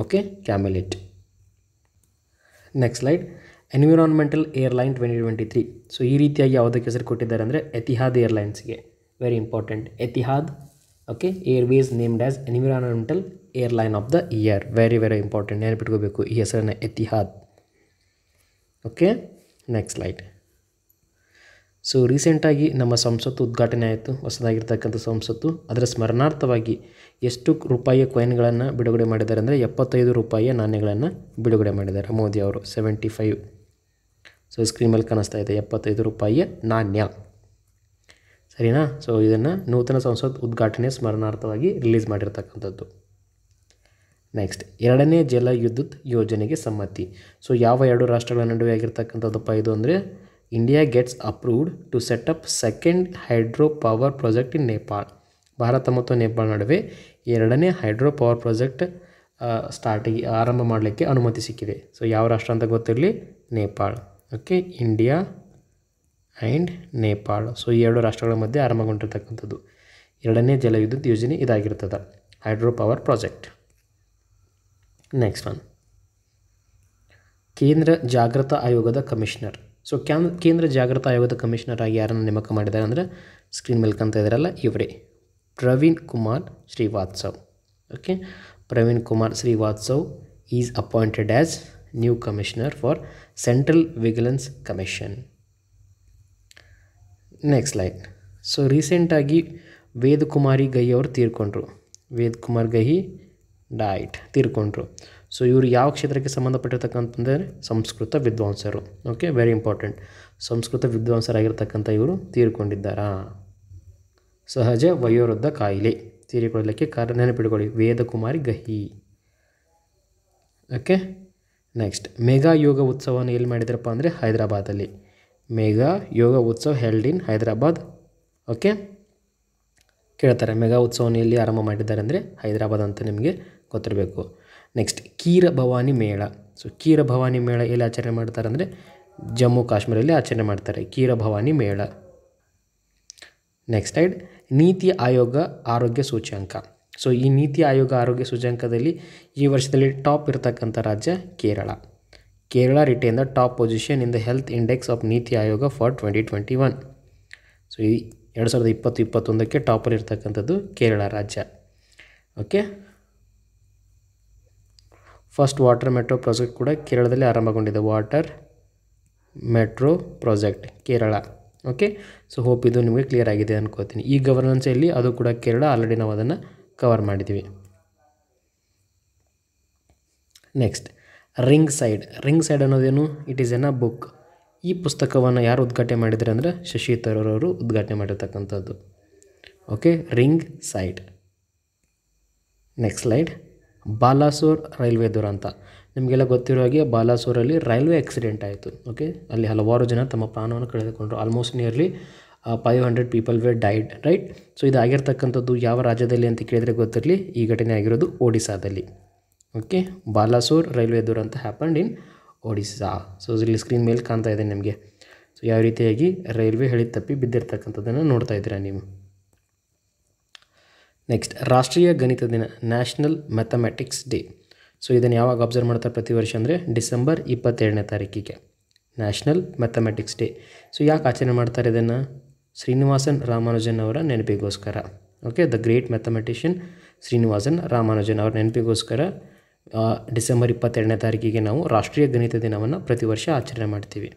ಓಕೆ, ಕ್ಯಾಮಿಲೇಟ್. Next slide. Environmental airline 2023. So ಈ ರೀತಿಯಾಗಿ ಯಾವುದಕ್ಕೆ ಹೆಸರು ಕೊಟ್ಟಿದ್ದಾರೆ ಅಂದರೆ ಎತಿಹಾದ್ ಏರ್ಲೈನ್ಸ್ಗೆ. Very important. Etihad, okay, airways named as environmental airline of the year. Very very important, ನೆನಪಿಟ್ಕೋಬೇಕು ಈ ಹೆಸರನ್ನು, Etihad. Okay, next slide. So ರೀಸೆಂಟಾಗಿ ನಮ್ಮ ಸಂಸತ್ತು ಉದ್ಘಾಟನೆ ಆಯಿತು, ಹೊಸದಾಗಿರ್ತಕ್ಕಂಥ ಸಂಸತ್ತು. ಅದರ ಸ್ಮರಣಾರ್ಥವಾಗಿ ಎಷ್ಟು ರೂಪಾಯಿಯ ಕಾಯಿನ್ಗಳನ್ನು ಬಿಡುಗಡೆ ಮಾಡಿದ್ದಾರೆ ಅಂದರೆ 75 ರೂಪಾಯಿಯ ನಾಣ್ಯಗಳನ್ನು ಬಿಡುಗಡೆ ಮಾಡಿದ್ದಾರೆ ಮೋದಿ ಅವರು. 75. ಸೊ ಸ್ಕ್ರೀನ್ ಮೇಲೆ ಕಾಣಿಸ್ತಾ ಇದೆ 75 ರೂಪಾಯಿಯ ನಾಣ್ಯ, ಸರಿನಾ? ಸೊ ಇದನ್ನು ನೂತನ ಸಂಸತ್ ಉದ್ಘಾಟನೆ ಸ್ಮರಣಾರ್ಥವಾಗಿ ರಿಲೀಸ್ ಮಾಡಿರ್ತಕ್ಕಂಥದ್ದು. ನೆಕ್ಸ್ಟ್, 2ನೇ ಜಲ ವಿದ್ಯುತ್ ಯೋಜನೆಗೆ ಸಮ್ಮತಿ. ಸೊ ಯಾವ 2 ರಾಷ್ಟ್ರಗಳ ನಡುವೆ ಆಗಿರ್ತಕ್ಕಂಥದ್ದಪ್ಪ ಇದು ಅಂದರೆ India gets approved to set up second hydro power project in Nepal. Bharat ಮತ್ತು ನೇಪಾಳ ನಡುವೆ 2ನೇ ಹೈಡ್ರೋ ಪವರ್ ಪ್ರಾಜೆಕ್ಟ್ ಆರಂಭ ಮಾಡಲಿಕ್ಕೆ ಅನುಮತಿ ಸಿಕ್ಕಿದೆ. ಸೊ ಯಾವ ರಾಷ್ಟ್ರ ಅಂತ ಗೊತ್ತಿರಲಿ? Nepal. Okay, India and Nepal. So ಈ 2 ರಾಷ್ಟ್ರಗಳ ಮಧ್ಯೆ ಆರಂಭಗೊಂಡಿರ್ತಕ್ಕಂಥದ್ದು 2ನೇ ಜಲವಿದ್ಯುತ್ ಯೋಜನೆ ಇದಾಗಿರ್ತದೆ, hydro power project. Next one, ಕೇಂದ್ರ ಜಾಗೃತ ಆಯೋಗದ ಕಮಿಷನರ್. ಸೊ ಕೇಂದ್ರ ಜಾಗೃತ ಆಯೋಗದ ಕಮಿಷನರ್ ಆಗಿ ಯಾರನ್ನು ನೇಮಕ ಮಾಡಿದ್ದಾರೆ ಅಂದರೆ ಸ್ಕ್ರೀನ್ ಮೇಲೆ ಕಾಣ್ತಾ ಇದ್ದಾರಲ್ಲ ಇವರೇ, Praveen Kumar Srivastav. Okay, Praveen Kumar Srivastav is appointed as new commissioner for central vigilance commission. Next slide. So ರೀಸೆಂಟಾಗಿ ವೇದ್ ಕುಮಾರಿ ಗೈ ಅವರು ತೀರ್ಕೊಂಡ್ರು. ವೇದ್ ಕುಮಾರ್ ಗೈ ತೀರ್ಕೊಂಡ್ರು. ಸೊ ಇವರು ಯಾವ ಕ್ಷೇತ್ರಕ್ಕೆ ಸಂಬಂಧಪಟ್ಟಿರ್ತಕ್ಕಂತಂದರೆ ಸಂಸ್ಕೃತ ವಿದ್ವಾಂಸರು. Okay, very important. ಸಂಸ್ಕೃತ ವಿದ್ವಾಂಸರಾಗಿರ್ತಕ್ಕಂಥ ಇವರು ತೀರ್ಕೊಂಡಿದ್ದಾರಾ? ಸಹಜ ವಯೋವೃದ್ಧ ಕಾಯಿಲೆ ತೀರಿಕೊಳ್ಳಲಿಕ್ಕೆ ಕಾರಣ ನೆನಪಿಟ್ಕೊಳ್ಳಿ, Vedkumari Gahi. Okay, next, mega yoga ಉತ್ಸವವನ್ನು ಎಲ್ಲಿ ಮಾಡಿದ್ರಪ್ಪ ಅಂದರೆ ಹೈದರಾಬಾದಲ್ಲಿ. Mega yoga utsav held in Hyderabad. Okay, ಕೇಳ್ತಾರೆ ಮೆಗಾ ಉತ್ಸವವನ್ನು ಎಲ್ಲಿ ಆರಂಭ ಮಾಡಿದ್ದಾರೆ ಅಂದರೆ ಹೈದರಾಬಾದ್ ಅಂತ ನಿಮಗೆ ಗೊತ್ತಿರಬೇಕು. ನೆಕ್ಸ್ಟ್, ಕೀರ ಭವಾನಿ ಮೇಳ. ಸೊ ಕೀರ ಭವಾನಿ ಮೇಳ ಎಲ್ಲಿ ಆಚರಣೆ ಮಾಡ್ತಾರೆ ಅಂದರೆ ಜಮ್ಮು ಕಾಶ್ಮೀರಲ್ಲಿ ಆಚರಣೆ ಮಾಡ್ತಾರೆ, ಕೀರ ಭವಾನಿ ಮೇಳ. ನೆಕ್ಸ್ಟ್ ಸ್ಲೈಡ್, ನೀತಿ ಆಯೋಗ ಆರೋಗ್ಯ ಸೂಚ್ಯಂಕ. ಸೊ ಈ ನೀತಿ ಆಯೋಗ ಆರೋಗ್ಯ ಸೂಚ್ಯಂಕದಲ್ಲಿ ಈ ವರ್ಷದಲ್ಲಿ ಟಾಪ್ ಇರತಕ್ಕಂಥ ರಾಜ್ಯ Kerala. Kerala retain the top position in the health index of NITI Aayog for 2021. So ಈ 2020-21ಕ್ಕೆ ಟಾಪಲ್ಲಿ ಇರ್ತಕ್ಕಂಥದ್ದು ಕೇರಳ ರಾಜ್ಯ. Okay, first water metro project ಕೂಡ ಕೇರಳದಲ್ಲಿ ಆರಂಭಗೊಂಡಿದೆ, water metro project Kerala. Okay, so hope ಇದು ನಿಮಗೆ ಕ್ಲಿಯರ್ ಆಗಿದೆ ಅನ್ಕೋತೀನಿ. ಈ ಗವರ್ನೆನ್ಸಲ್ಲಿ ಅದು ಕೂಡ ಕೇರಳ, ಆಲ್ರೆಡಿ ನಾವು ಅದನ್ನು ಕವರ್ ಮಾಡಿದ್ದೀವಿ. ನೆಕ್ಸ್ಟ್, ರಿಂಗ್ ಸೈಡ್ ಅನ್ನೋದೇನು? It is an a book. ಈ ಪುಸ್ತಕವನ್ನು ಯಾರು ಉದ್ಘಾಟನೆ ಮಾಡಿದ್ದಾರೆ ಅಂದರೆ ಶಶಿ ತರೂರ್ ಅವರು ಉದ್ಘಾಟನೆ ಮಾಡಿರ್ತಕ್ಕಂಥದ್ದು. Okay, ring side. Next slide, Balasore railway ದುರಂತ. ನಿಮಗೆಲ್ಲ ಗೊತ್ತಿರೋ ಹಾಗೆ ಬಾಲಾಸೋರಲ್ಲಿ ರೈಲ್ವೆ ಆಕ್ಸಿಡೆಂಟ್ ಆಯಿತು. ಓಕೆ, ಅಲ್ಲಿ ಹಲವಾರು ಜನ ತಮ್ಮ ಪ್ರಾಣವನ್ನು ಕಳೆದುಕೊಂಡರು. Almost nearly 500 people were died, right. So ಇದಾಗಿರ್ತಕ್ಕಂಥದ್ದು ಯಾವ ರಾಜ್ಯದಲ್ಲಿ ಅಂತ ಕೇಳಿದರೆ ಗೊತ್ತಿರಲಿ, ಈ ಘಟನೆ ಆಗಿರೋದು ಒಡಿಸ್ಸಾದಲ್ಲಿ. ಓಕೆ, ಬಾಲಾಸೋರ್ ರೈಲ್ವೆ ದುರಂತ ಹ್ಯಾಪಂಡ್ ಇನ್ ಒಡಿಸ್ಸಾ. ಸೊ ಇಲ್ಲಿ ಸ್ಕ್ರೀನ್ ಮೇಲೆ ಕಾಣ್ತಾ ಇದೆ ನಿಮಗೆ. ಸೊ ಯಾವ ರೀತಿಯಾಗಿ ರೈಲ್ವೆ ಹಳಿ ತಪ್ಪಿ ಬಿದ್ದಿರ್ತಕ್ಕಂಥದ್ದನ್ನು ನೋಡ್ತಾ ಇದ್ದೀರಾ ನೀವು. ನೆಕ್ಸ್ಟ್, ರಾಷ್ಟ್ರೀಯ ಗಣಿತ ದಿನ, ನ್ಯಾಷನಲ್ ಮ್ಯಾಥಮೆಟಿಕ್ಸ್ ಡೇ. ಸೊ ಇದನ್ನು ಯಾವಾಗ ಅಬ್ಸರ್ವ್ ಮಾಡ್ತಾರೆ ಪ್ರತಿ ವರ್ಷ ಅಂದರೆ ಡಿಸೆಂಬರ್ 22ನೇ ತಾರೀಕಿಗೆ ನ್ಯಾಷನಲ್ ಮ್ಯಾಥಮೆಟಿಕ್ಸ್ ಡೇ. ಸೊ ಯಾಕೆ ಆಚರಣೆ ಮಾಡ್ತಾರೆ ಇದನ್ನು? ಶ್ರೀನಿವಾಸನ್ ರಾಮಾನುಜನ್ ಅವರ ನೆನಪಿಗೋಸ್ಕರ. Okay, the great mathematician Srinivasan Ramanujan ಅವರ ನೆನಪಿಗೋಸ್ಕರ ಡಿಸೆಂಬರ್ 22ನೇ ತಾರೀಕಿಗೆ ನಾವು ರಾಷ್ಟ್ರೀಯ ಗಣಿತ ದಿನವನ್ನು ಪ್ರತಿ ವರ್ಷ ಆಚರಣೆ ಮಾಡ್ತೀವಿ.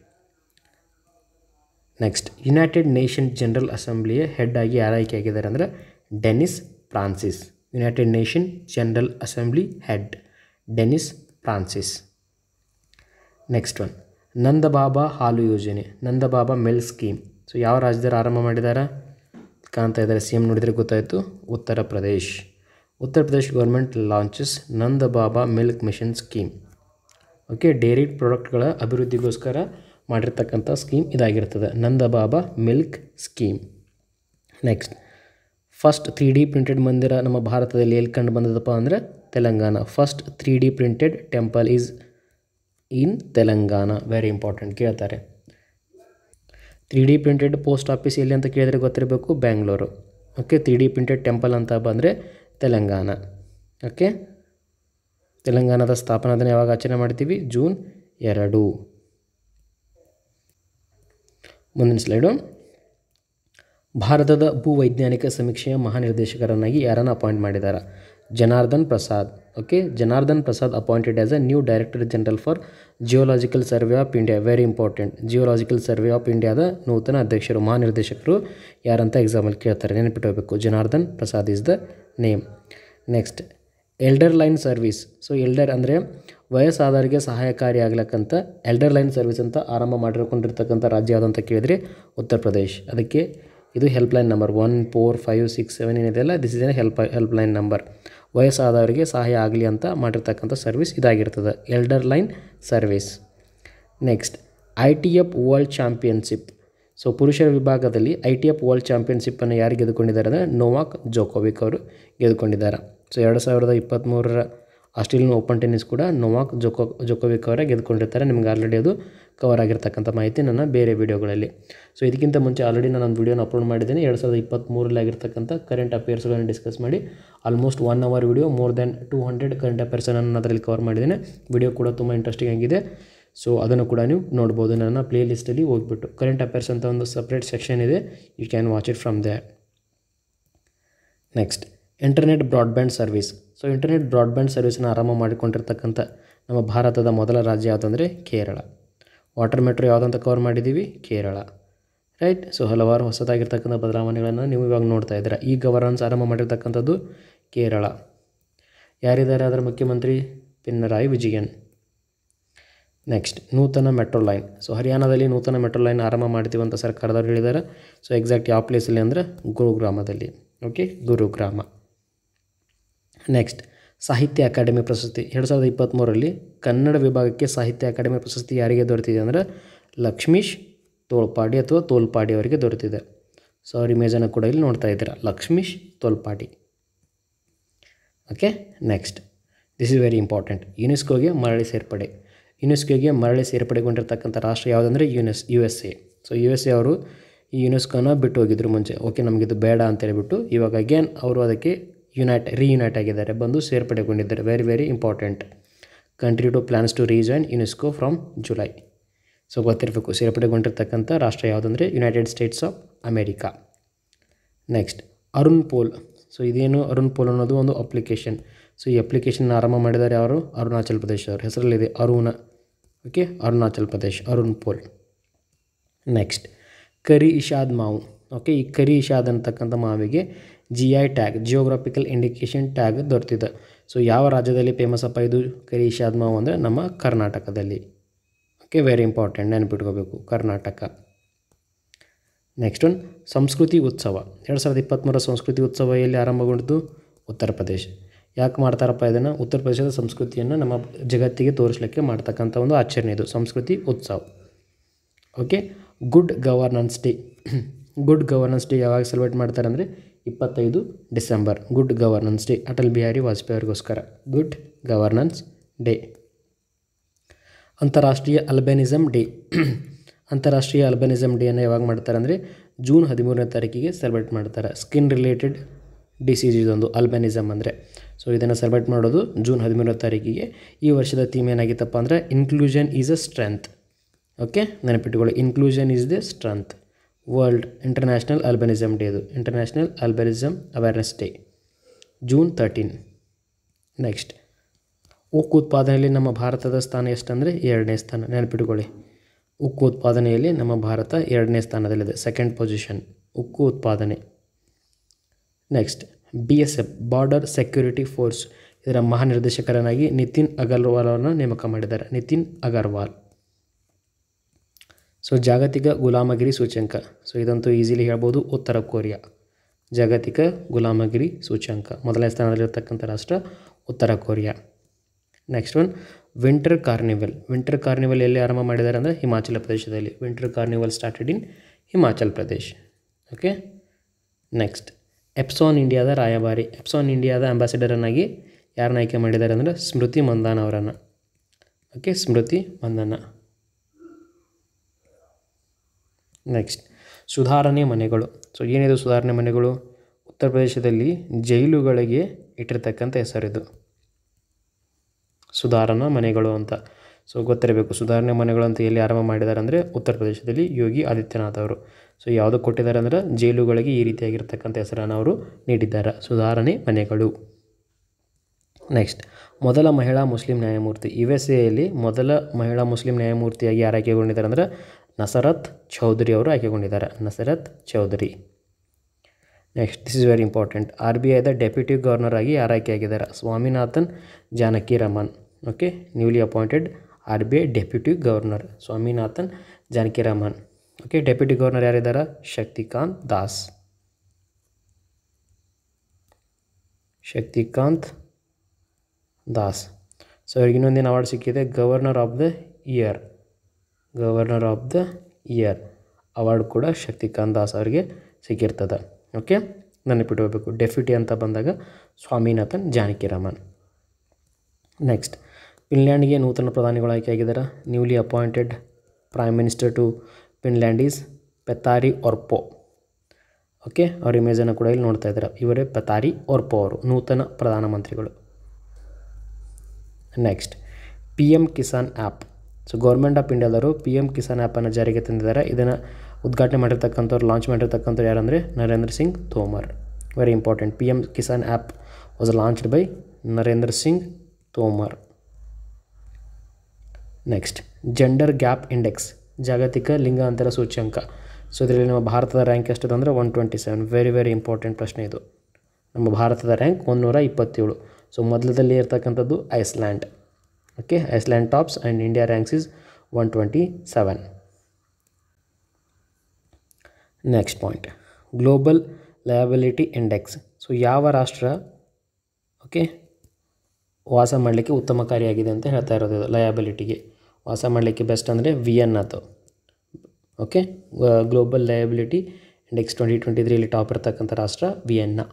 ನೆಕ್ಸ್ಟ್, ಯುನೈಟೆಡ್ ನೇಷನ್ ಜನರಲ್ ಅಸೆಂಬ್ಲಿಯ ಹೆಡ್ ಆಗಿ ಯಾರು ಆಯ್ಕೆ ಆಗಿದ್ದಾರೆ ಅಂದರೆ Dennis Francis. United Nation General Assembly head Dennis Francis. Next one, Nandbaba ಹಾಲು ಯೋಜನೆ, ನಂದಬಾಬಾ ಮಿಲ್ಕ್ ಸ್ಕೀಮ್. ಸೊ ಯಾವ ರಾಜ್ಯದಲ್ಲಿ ಆರಂಭ ಮಾಡಿದ್ದಾರೆ ಕಾಣ್ತಾ ಇದ್ದಾರೆ, ಸಿ ಎಂ ನೋಡಿದರೆ ಗೊತ್ತಾಯಿತು, Uttar Pradesh. Uttar Pradesh government launches Nandbaba milk mission scheme. Okay, dairy ಪ್ರಾಡಕ್ಟ್ಗಳ ಅಭಿವೃದ್ಧಿಗೋಸ್ಕರ ಮಾಡಿರ್ತಕ್ಕಂಥ ಸ್ಕೀಮ್ ಇದಾಗಿರ್ತದೆ, Nandbaba milk scheme. Next, first 3D printed ಮಂದಿರ ನಮ್ಮ ಭಾರತದಲ್ಲಿ ಎಲ್ಲಿ ಕಂಡು ಬಂದದಪ್ಪ ಅಂದರೆ Telangana. First 3D printed temple is in Telangana. Very important, ಕೇಳ್ತಾರೆ. 3D ಪ್ರಿಂಟೆಡ್ ಪೋಸ್ಟ್ ಆಫೀಸ್ ಎಲ್ಲಿ ಅಂತ ಕೇಳಿದರೆ ಗೊತ್ತಿರಬೇಕು, Bangalore. Okay, 3D printed temple ಅಂತ ಬಂದರೆ ತೆಲಂಗಾಣ. ಓಕೆ, ತೆಲಂಗಾಣದ ಸ್ಥಾಪನಾ ದಿನ ಯಾವಾಗ ಆಚರಣೆ ಮಾಡ್ತೀವಿ? ಜೂನ್ 2. ಮುಂದಿನ ಸ್ಲೈಡು, ಭಾರತದ ಭೂವೈಜ್ಞಾನಿಕ ಸಮೀಕ್ಷೆಯ ಮಹಾನಿರ್ದೇಶಕರನ್ನಾಗಿ ಯಾರನ್ನು ಅಪಾಯಿಂಟ್ ಮಾಡಿದ್ದಾರೆ? Janardan Prasad. Okay, Janardan Prasad appointed as a new director general for geological survey of India. Very important, geological survey of ಇಂಡಿಯಾದ ನೂತನ ಅಧ್ಯಕ್ಷರು, ಮಹಾನಿರ್ದೇಶಕರು ಯಾರಂತ ಎಕ್ಸಾಮಲ್ಲಿ ಕೇಳ್ತಾರೆ, ನೆನಪಿಟ್ಟೋಗಬೇಕು. Janardan Prasad is the name. Next, elder line service. So elder ಅಂದರೆ ವಯಸ್ಸಾದವರಿಗೆ ಸಹಾಯಕಾರಿ ಆಗ್ಲಕ್ಕಂತ ಎಲ್ಡರ್ ಲೈನ್ ಸರ್ವಿಸ್ ಅಂತ ಆರಂಭ ಮಾಡಿಕೊಂಡಿರ್ತಕ್ಕಂಥ ರಾಜ್ಯ ಯಾವುದು ಅಂತ ಕೇಳಿದರೆ ಉತ್ತರ ಪ್ರದೇಶ್. ಅದಕ್ಕೆ ಇದು ಹೆಲ್ಪ್ಲೈನ್ ನಂಬರ್ 14567 ಏನಿದೆಯಲ್ಲ, this is a helpline number. ವಯಸ್ಸಾದವರಿಗೆ ಸಹಾಯ ಆಗಲಿ ಅಂತ ಮಾಡಿರ್ತಕ್ಕಂಥ ಸರ್ವಿಸ್ ಇದಾಗಿರ್ತದೆ, elder line service. Next, ITF world championship. So ಪುರುಷರ ವಿಭಾಗದಲ್ಲಿ ITF ವರ್ಲ್ಡ್ ಚಾಂಪಿಯನ್ಶಿಪ್ಪನ್ನು ಯಾರು ಗೆದ್ದುಕೊಂಡಿದ್ದಾರೆ ಅಂದರೆ ನೋವಾಕ್ ಜೋಕೋವಿಕ್ ಅವರು ಗೆದ್ದುಕೊಂಡಿದ್ದಾರೆ. ಸೊ 2023 ಆಸ್ಟ್ರೇಲಿಯನ್ ಓಪನ್ ಟೆನ್ನಿಸ್ ಕೂಡ ನೋವಾಕ್ ಜೋಕೋವಿಕ್ ಅವರೇ ಗೆದ್ದುಕೊಂಡಿರ್ತಾರೆ. ನಿಮ್ಗೆ ಆಲ್ರೆಡಿ ಅದು ಕವರ್ ಆಗಿರ್ತಕ್ಕಂಥ ಮಾಹಿತಿ ನನ್ನ ಬೇರೆ ವೀಡಿಯೋಗಳಲ್ಲಿ. ಸೊ ಇದಕ್ಕಿಂತ ಮುಂಚೆ ಆಲ್ರೆಡಿ ನಾನು ಒಂದು ವೀಡಿಯೋನ ಅಪ್ಲೋಡ್ ಮಾಡಿದ್ದೀನಿ, 2023 ಆಗಿರ್ತಕ್ಕಂಥ ಕರೆಂಟ್ ಅಫೇರ್ಸ್ಗಳನ್ನು ಡಿಸ್ಕಸ್ ಮಾಡಿ almost 1 hour video, more than 200 current ಅಫೇರ್ಸನ್ನು ನಾನು ಅದರಲ್ಲಿ ಕವರ್ ಮಾಡಿದ್ದೀನಿ. ವಿಡಿಯೋ ಕೂಡ ತುಂಬ ಇಂಟ್ರೆಸ್ಟಿಂಗ್ ಆಗಿದೆ. ಸೊ ಅದನ್ನು ಕೂಡ ನೀವು ನೋಡ್ಬೋದು. ನನ್ನ ಪ್ಲೇ ಲಿಸ್ಟಲ್ಲಿ ಹೋಗ್ಬಿಟ್ಟು ಕರೆಂಟ್ ಅಫೇರ್ಸ್ ಅಂತ ಒಂದು ಸಪ್ರೇಟ್ ಸೆಕ್ಷನ್ ಇದೆ, you can watch it from there. Next, internet broadband service. So internet broadband ಸರ್ವಿಸನ್ನು ಆರಂಭ ಮಾಡಿಕೊಂಡಿರ್ತಕ್ಕಂಥ ನಮ್ಮ ಭಾರತದ ಮೊದಲ ರಾಜ್ಯ ಯಾವುದು ಅಂದರೆ ಕೇರಳ. ವಾಟರ್ ಮೆಟ್ರೋ ಯಾವುದಂತ ಕವರ್ ಮಾಡಿದ್ದೀವಿ? ಕೇರಳ, ರೈಟ್. ಸೊ ಹಲವಾರು ಹೊಸದಾಗಿರ್ತಕ್ಕಂಥ ಬದಲಾವಣೆಗಳನ್ನು ನೀವು ಇವಾಗ ನೋಡ್ತಾ ಇದ್ದೀರಾ. ಈ ಗವರ್ನೆನ್ಸ್ ಆರಂಭ ಮಾಡಿರ್ತಕ್ಕಂಥದ್ದು ಕೇರಳ. ಯಾರಿದ್ದಾರೆ ಅದರ ಮುಖ್ಯಮಂತ್ರಿ? ಪಿನರಾಯಿ ವಿಜಯನ್. ನೆಕ್ಸ್ಟ್, ನೂತನ ಮೆಟ್ರೋ ಲೈನ್. ಸೊ ಹರಿಯಾಣದಲ್ಲಿ ನೂತನ ಮೆಟ್ರೋ ಲೈನ್ ಆರಂಭ ಮಾಡ್ತೀವಿ ಅಂತ ಸರ್ಕಾರದವ್ರು ಹೇಳಿದ್ದಾರೆ. ಸೊ ಎಕ್ಸಾಕ್ಟ್ ಯಾವ ಪ್ಲೇಸಲ್ಲಿ ಅಂದರೆ ಗುರುಗ್ರಾಮದಲ್ಲಿ. ಓಕೆ, ಗುರುಗ್ರಾಮ. ನೆಕ್ಸ್ಟ್, ಸಾಹಿತ್ಯ ಅಕಾಡೆಮಿ ಪ್ರಶಸ್ತಿ 2023ರಲ್ಲಿ ಕನ್ನಡ ವಿಭಾಗಕ್ಕೆ ಸಾಹಿತ್ಯ ಅಕಾಡೆಮಿ ಪ್ರಶಸ್ತಿ ಯಾರಿಗೆ ದೊರೆತಿದೆ ಅಂದರೆ ಲಕ್ಷ್ಮೀಶ್ ತೋಳ್ಪಾಡಿ ಅಥವಾ ತೋಲ್ಪಾಡಿ ಅವರಿಗೆ ದೊರೆತಿದೆ. ಸೊ ಅವ್ರ ಇಮೇಜನ್ನು ಕೂಡ ಇಲ್ಲಿ ನೋಡ್ತಾ ಇದ್ದೀರಾ, Lakshmish Tolpadi. Okay, next, this is very important. ಯುನೆಸ್ಕೋಗೆ ಮರಳಿ ಸೇರ್ಪಡೆ. ಯುನೆಸ್ಕೋಗೆ ಮರಳಿ ಸೇರ್ಪಡೆಗೊಂಡಿರ್ತಕ್ಕಂಥ ರಾಷ್ಟ್ರ ಯಾವುದಂದರೆ USA. ಸೊ USA ಅವರು ಈ ಯುನೆಸ್ಕೋನ ಬಿಟ್ಟು ಹೋಗಿದ್ರು ಮುಂಚೆ. ಓಕೆ, ನಮಗಿದು ಬೇಡ ಅಂತೇಳಿಬಿಟ್ಟು ಇವಾಗ ಅಗೇನ್ ಅವರು ಅದಕ್ಕೆ ರೀಯುನೈಟ್ ಆಗಿದ್ದಾರೆ, ಬಂದು ಸೇರ್ಪಡೆಗೊಂಡಿದ್ದಾರೆ. Very very important. Country to plans to rejoin UNESCO from July. So ಗೊತ್ತಿರಬೇಕು, ಸೇರ್ಪಡೆಗೊಂಡಿರ್ತಕ್ಕಂಥ ರಾಷ್ಟ್ರ ಯಾವುದಂದರೆ United States of America. Next, Arun pole. So ಇದೇನು ಅರುಣ್ ಪೋಲ್ ಅನ್ನೋದು ಒಂದು ಅಪ್ಲಿಕೇಶನ್. ಸೊ ಈ ಅಪ್ಲಿಕೇಶನ್ ಆರಂಭ ಮಾಡಿದ್ದಾರೆ ಯಾರು? ಅರುಣಾಚಲ್ ಪ್ರದೇಶ್ ಅವ್ರ ಹೆಸರಲ್ಲಿದೆ Aruna. Okay, Arunachal Pradesh, Arun pole. Next, Kari Ishad ಮಾವು. ಓಕೆ, ಈ ಕರಿ ಇಶಾದ್ ಅಂತಕ್ಕಂಥ ಮಾವಿಗೆ GI tag, geographical indication tag ದೊರೆತಿದೆ. ಸೊ ಯಾವ ರಾಜ್ಯದಲ್ಲಿ ಫೇಮಸ್ ಅಪ್ಪ ಇದು ಕರಿ ಇಶಾದ್ ಮಾವು ಅಂದರೆ ನಮ್ಮ ಕರ್ನಾಟಕದಲ್ಲಿ. ಓಕೆ, ವೆರಿ ಇಂಪಾರ್ಟೆಂಟ್, ನೆನಪಿಟ್ಕೋಬೇಕು, ಕರ್ನಾಟಕ. Next one, Sanskriti Utsav. 2023 ಸಂಸ್ಕೃತಿ ಉತ್ಸವ ಎಲ್ಲಿ ಆರಂಭಗೊಂಡಿದ್ದು? ಉತ್ತರ ಪ್ರದೇಶ. ಯಾಕೆ ಮಾಡ್ತಾರಪ್ಪ ಇದನ್ನು? ಉತ್ತರ ಪ್ರದೇಶದ ಸಂಸ್ಕೃತಿಯನ್ನು ನಮ್ಮ ಜಗತ್ತಿಗೆ ತೋರಿಸಲಿಕ್ಕೆ ಮಾಡ್ತಕ್ಕಂಥ ಒಂದು ಆಚರಣೆ ಇದು, Sanskriti Utsav. Okay. Good governance day. Good governance day ಯಾವಾಗ ಸೆಲೆಬ್ರೇಟ್ ಮಾಡ್ತಾರೆ ಅಂದರೆ 25 December. Good governance day Atal Bihari Vajpayee ಅವರಿಗೋಸ್ಕರ ಗುಡ್ ಗವರ್ನೆನ್ಸ್ ಡೇ. ಅಂತಾರಾಷ್ಟ್ರೀಯ ಅಲ್ಬಿನಿಸಮ್ ಡೇ. ಅಂತಾರಾಷ್ಟ್ರೀಯ ಅಲ್ಬಿನಿಸಮ್ ಡೇಯನ್ನು ಯಾವಾಗ ಮಾಡ್ತಾರೆ ಅಂದರೆ ಜೂನ್ 13ನೇ ತಾರೀಕಿಗೆ ಸೆಲೆಬ್ರೇಟ್ ಮಾಡ್ತಾರೆ. ಸ್ಕಿನ್ ರಿಲೇಟೆಡ್ ಡಿಸೀಸ್ ಇದೊಂದು ಅಲ್ಬಿನಿಸಮ್ ಅಂದರೆ. ಸೊ ಇದನ್ನು ಸೆಲೆಬ್ರೇಟ್ ಮಾಡೋದು ಜೂನ್ 13ನೇ ತಾರೀಕಿಗೆ. ಈ ವರ್ಷದ ಥೀಮ್ ಏನಾಗಿತ್ತಪ್ಪ ಅಂದರೆ inclusion is a strength. Okay, ನೆನಪಿಟ್ಟುಕೊಳ್ಳಿ, inclusion is the strength. World international albinism day ಇದು, international albinism awareness day, June 13. Next, ಉಕ್ಕು ಉತ್ಪಾದನೆಯಲ್ಲಿ ನಮ್ಮ ಭಾರತದ ಸ್ಥಾನ ಎಷ್ಟಂದರೆ 2ನೇ ಸ್ಥಾನ. ನೆನಪಿಟ್ಟುಕೊಳ್ಳಿ, ಉಕ್ಕು ಉತ್ಪಾದನೆಯಲ್ಲಿ ನಮ್ಮ ಭಾರತ 2ನೇ ಸ್ಥಾನದಲ್ಲಿದೆ, ಸೆಕೆಂಡ್ ಪೊಸಿಷನ್ ಉಕ್ಕು ಉತ್ಪಾದನೆ. Next, BSF border security force, ಇದರ ಮಹಾನಿರ್ದೇಶಕರನ್ನಾಗಿ ನಿತಿನ್ ಅಗರ್ವಾಲ್ ಅವರನ್ನು ನೇಮಕ ಮಾಡಿದ್ದಾರೆ. ನಿತಿನ್ ಅಗರ್ವಾಲ್. ಸೊ ಜಾಗತಿಕ ಗುಲಾಮಗಿರಿ ಸೂಚ್ಯಂಕ, ಸೊ ಇದಂತೂ ಈಸಿಲಿ ಹೇಳ್ಬೋದು, ಉತ್ತರ ಕೊರಿಯಾ. ಜಾಗತಿಕ ಗುಲಾಮಗಿರಿ ಸೂಚ್ಯಂಕ ಮೊದಲನೇ ಸ್ಥಾನದಲ್ಲಿರ್ತಕ್ಕಂಥ ರಾಷ್ಟ್ರ ಉತ್ತರ Korea. Next one, winter carnival. Winter carnival ಎಲ್ಲಿ ಆರಂಭ ಮಾಡಿದ್ದಾರೆ ಅಂದರೆ ಹಿಮಾಚಲ ಪ್ರದೇಶದಲ್ಲಿ. Winter carnival started in Himachal Pradesh. Okay. Next, ಎಪ್ಸಾನ್ ಇಂಡಿಯಾದ ರಾಯಭಾರಿ. ಎಪ್ಸಾನ್ ಇಂಡಿಯಾದ ಅಂಬಾಸಿಡರನ್ನಾಗಿ ಯಾರನ್ನ ಆಯ್ಕೆ ಮಾಡಿದ್ದಾರೆ ಅಂದರೆ ಸ್ಮೃತಿ ಮಂದಾನ ಅವರನ್ನು. ಓಕೆ, ಸ್ಮೃತಿ ಮಂದಾನ. ನೆಕ್ಸ್ಟ್, ಸುಧಾರಣೆ ಮನೆಗಳು. ಸೊ ಏನಿದು ಸುಧಾರಣೆ ಮನೆಗಳು? ಉತ್ತರ ಪ್ರದೇಶದಲ್ಲಿ ಜೈಲುಗಳಿಗೆ ಇಟ್ಟಿರ್ತಕ್ಕಂಥ ಹೆಸರಿದು, ಸುಧಾರಣಾ ಮನೆಗಳು ಅಂತ. ಸೊ ಗೊತ್ತಿರಬೇಕು, ಸುಧಾರಣೆ ಮನೆಗಳು ಅಂತ ಎಲ್ಲಿ ಆರಂಭ ಮಾಡಿದ್ದಾರೆ ಅಂದರೆ ಉತ್ತರ ಪ್ರದೇಶದಲ್ಲಿ ಯೋಗಿ ಆದಿತ್ಯನಾಥ್ ಅವರು. ಸೊ ಯಾವುದು ಕೊಟ್ಟಿದ್ದಾರೆ ಅಂದರೆ ಜೈಲುಗಳಿಗೆ ಈ ರೀತಿಯಾಗಿರ್ತಕ್ಕಂಥ ಹೆಸರನ್ನು ಅವರು ನೀಡಿದ್ದಾರೆ, ಸುಧಾರಣೆ ಮನೆಗಳು. ನೆಕ್ಸ್ಟ್, ಮೊದಲ ಮಹಿಳಾ ಮುಸ್ಲಿಂ ನ್ಯಾಯಮೂರ್ತಿ. USA ಮೊದಲ ಮಹಿಳಾ ಮುಸ್ಲಿಂ ನ್ಯಾಯಮೂರ್ತಿಯಾಗಿ ಯಾರು ಆಯ್ಕೆಗೊಂಡಿದ್ದಾರೆ ಅಂದರೆ ನಸರತ್ ಚೌಧರಿ ಅವರು ಆಯ್ಕೆಗೊಂಡಿದ್ದಾರೆ, Nasrat Chaudhary. Next, this is very important, RBIದ ಡೆಪ್ಯೂಟಿ ಗವರ್ನರ್ ಆಗಿ ಯಾರು ಆಯ್ಕೆಯಾಗಿದ್ದಾರೆ? Swaminathan Janaki Raman. Okay, newly appointed RBI deputy governor Swaminathan Janaki Raman. Okay, deputy governor ಯಾರಿದ್ದಾರೆ? ಶಕ್ತಿಕಾಂತ್ ದಾಸ್. ಶಕ್ತಿಕಾಂತ್ ದಾಸ್. ಸೊ ಅವ್ರಿಗೆ ಇನ್ನೊಂದೇನು ಅವಾರ್ಡ್ ಸಿಕ್ಕಿದೆ, governor of the year. Governor of the year award ಕೂಡ ಶಕ್ತಿಕಾಂತ್ ದಾಸ್ ಅವರಿಗೆ ಸಿಕ್ಕಿರ್ತದೆ. ಓಕೆ, ನೆನಪಿಟ್ಕೋಬೇಕು, ಡೆಪ್ಯೂಟಿ ಅಂತ ಬಂದಾಗ ಸ್ವಾಮಿನಾಥನ್ ಜಾನಕಿ ರಾಮನ್. ನೆಕ್ಸ್ಟ್, ಫಿನ್ಲ್ಯಾಂಡ್ಗೆ ನೂತನ ಪ್ರಧಾನಿಗಳು ಆಯ್ಕೆಯಾಗಿದ್ದಾರೆ. Newly appointed prime minister to Finland is Petteri Orpo. Okay, ಅವ್ರ ಇಮೇಜನ್ನು ಕೂಡ ಇಲ್ಲಿ ನೋಡ್ತಾ ಇದ್ದಾರೆ, ಇವರೇ ಪೆತಾರಿ ಒರ್ಪೋ ಅವರು, ನೂತನ ಪ್ರಧಾನಮಂತ್ರಿಗಳು. Next, PM Kisan app. So government of ಇಂಡಿಯಾದವರು PM ಕಿಸಾನ್ ಆ್ಯಪನ್ನು ಜಾರಿಗೆ ತಂದಿದ್ದಾರೆ. ಇದನ್ನು ಉದ್ಘಾಟನೆ ಮಾಡಿರ್ತಕ್ಕಂಥವ್ರು, ಲಾಂಚ್ ಮಾಡಿರ್ತಕ್ಕಂಥವ್ರು ಯಾರಂದರೆ Narendra Singh Tomar. Very important, PM Kisan app was launched by Narendra Singh Tomar. Next, gender gap index, ಜಾಗತಿಕ ಲಿಂಗಾಂತರ ಸೂಚ್ಯಂಕ. ಸೊ ಇದರಲ್ಲಿ ನಮ್ಮ ಭಾರತದ ರ್ಯಾಂಕ್ ಎಷ್ಟಿದೆ ಅಂದರೆ 127. ವೆರಿ ವೆರಿ ಇಂಪಾರ್ಟೆಂಟ್ ಪ್ರಶ್ನೆ ಇದು. ನಮ್ಮ ಭಾರತದ ರ್ಯಾಂಕ್ 127. ಸೊ ಮೊದಲದಲ್ಲಿ ಇರ್ತಕ್ಕಂಥದ್ದು Iceland. Okay, Iceland tops and India ranks is 127. Next point, global liability index. So ಯಾವ ರಾಷ್ಟ್ರ ಓಕೆ ವಾಸ ಮಾಡಲಿಕ್ಕೆ ಉತ್ತಮಕಾರಿಯಾಗಿದೆ ಅಂತ ಹೇಳ್ತಾ ಇರೋದು ಇದು. ಲಯಬಿಲಿಟಿಗೆ ವಾಸ ಮಾಡಲಿಕ್ಕೆ ಬೆಸ್ಟ್ ಅಂದರೆ ವಿಯೆನ್ನಾದು. Okay, global liability index 2023 top ಇರ್ತಕ್ಕಂಥ ರಾಷ್ಟ್ರ ವಿಯೆನ್ನಾ.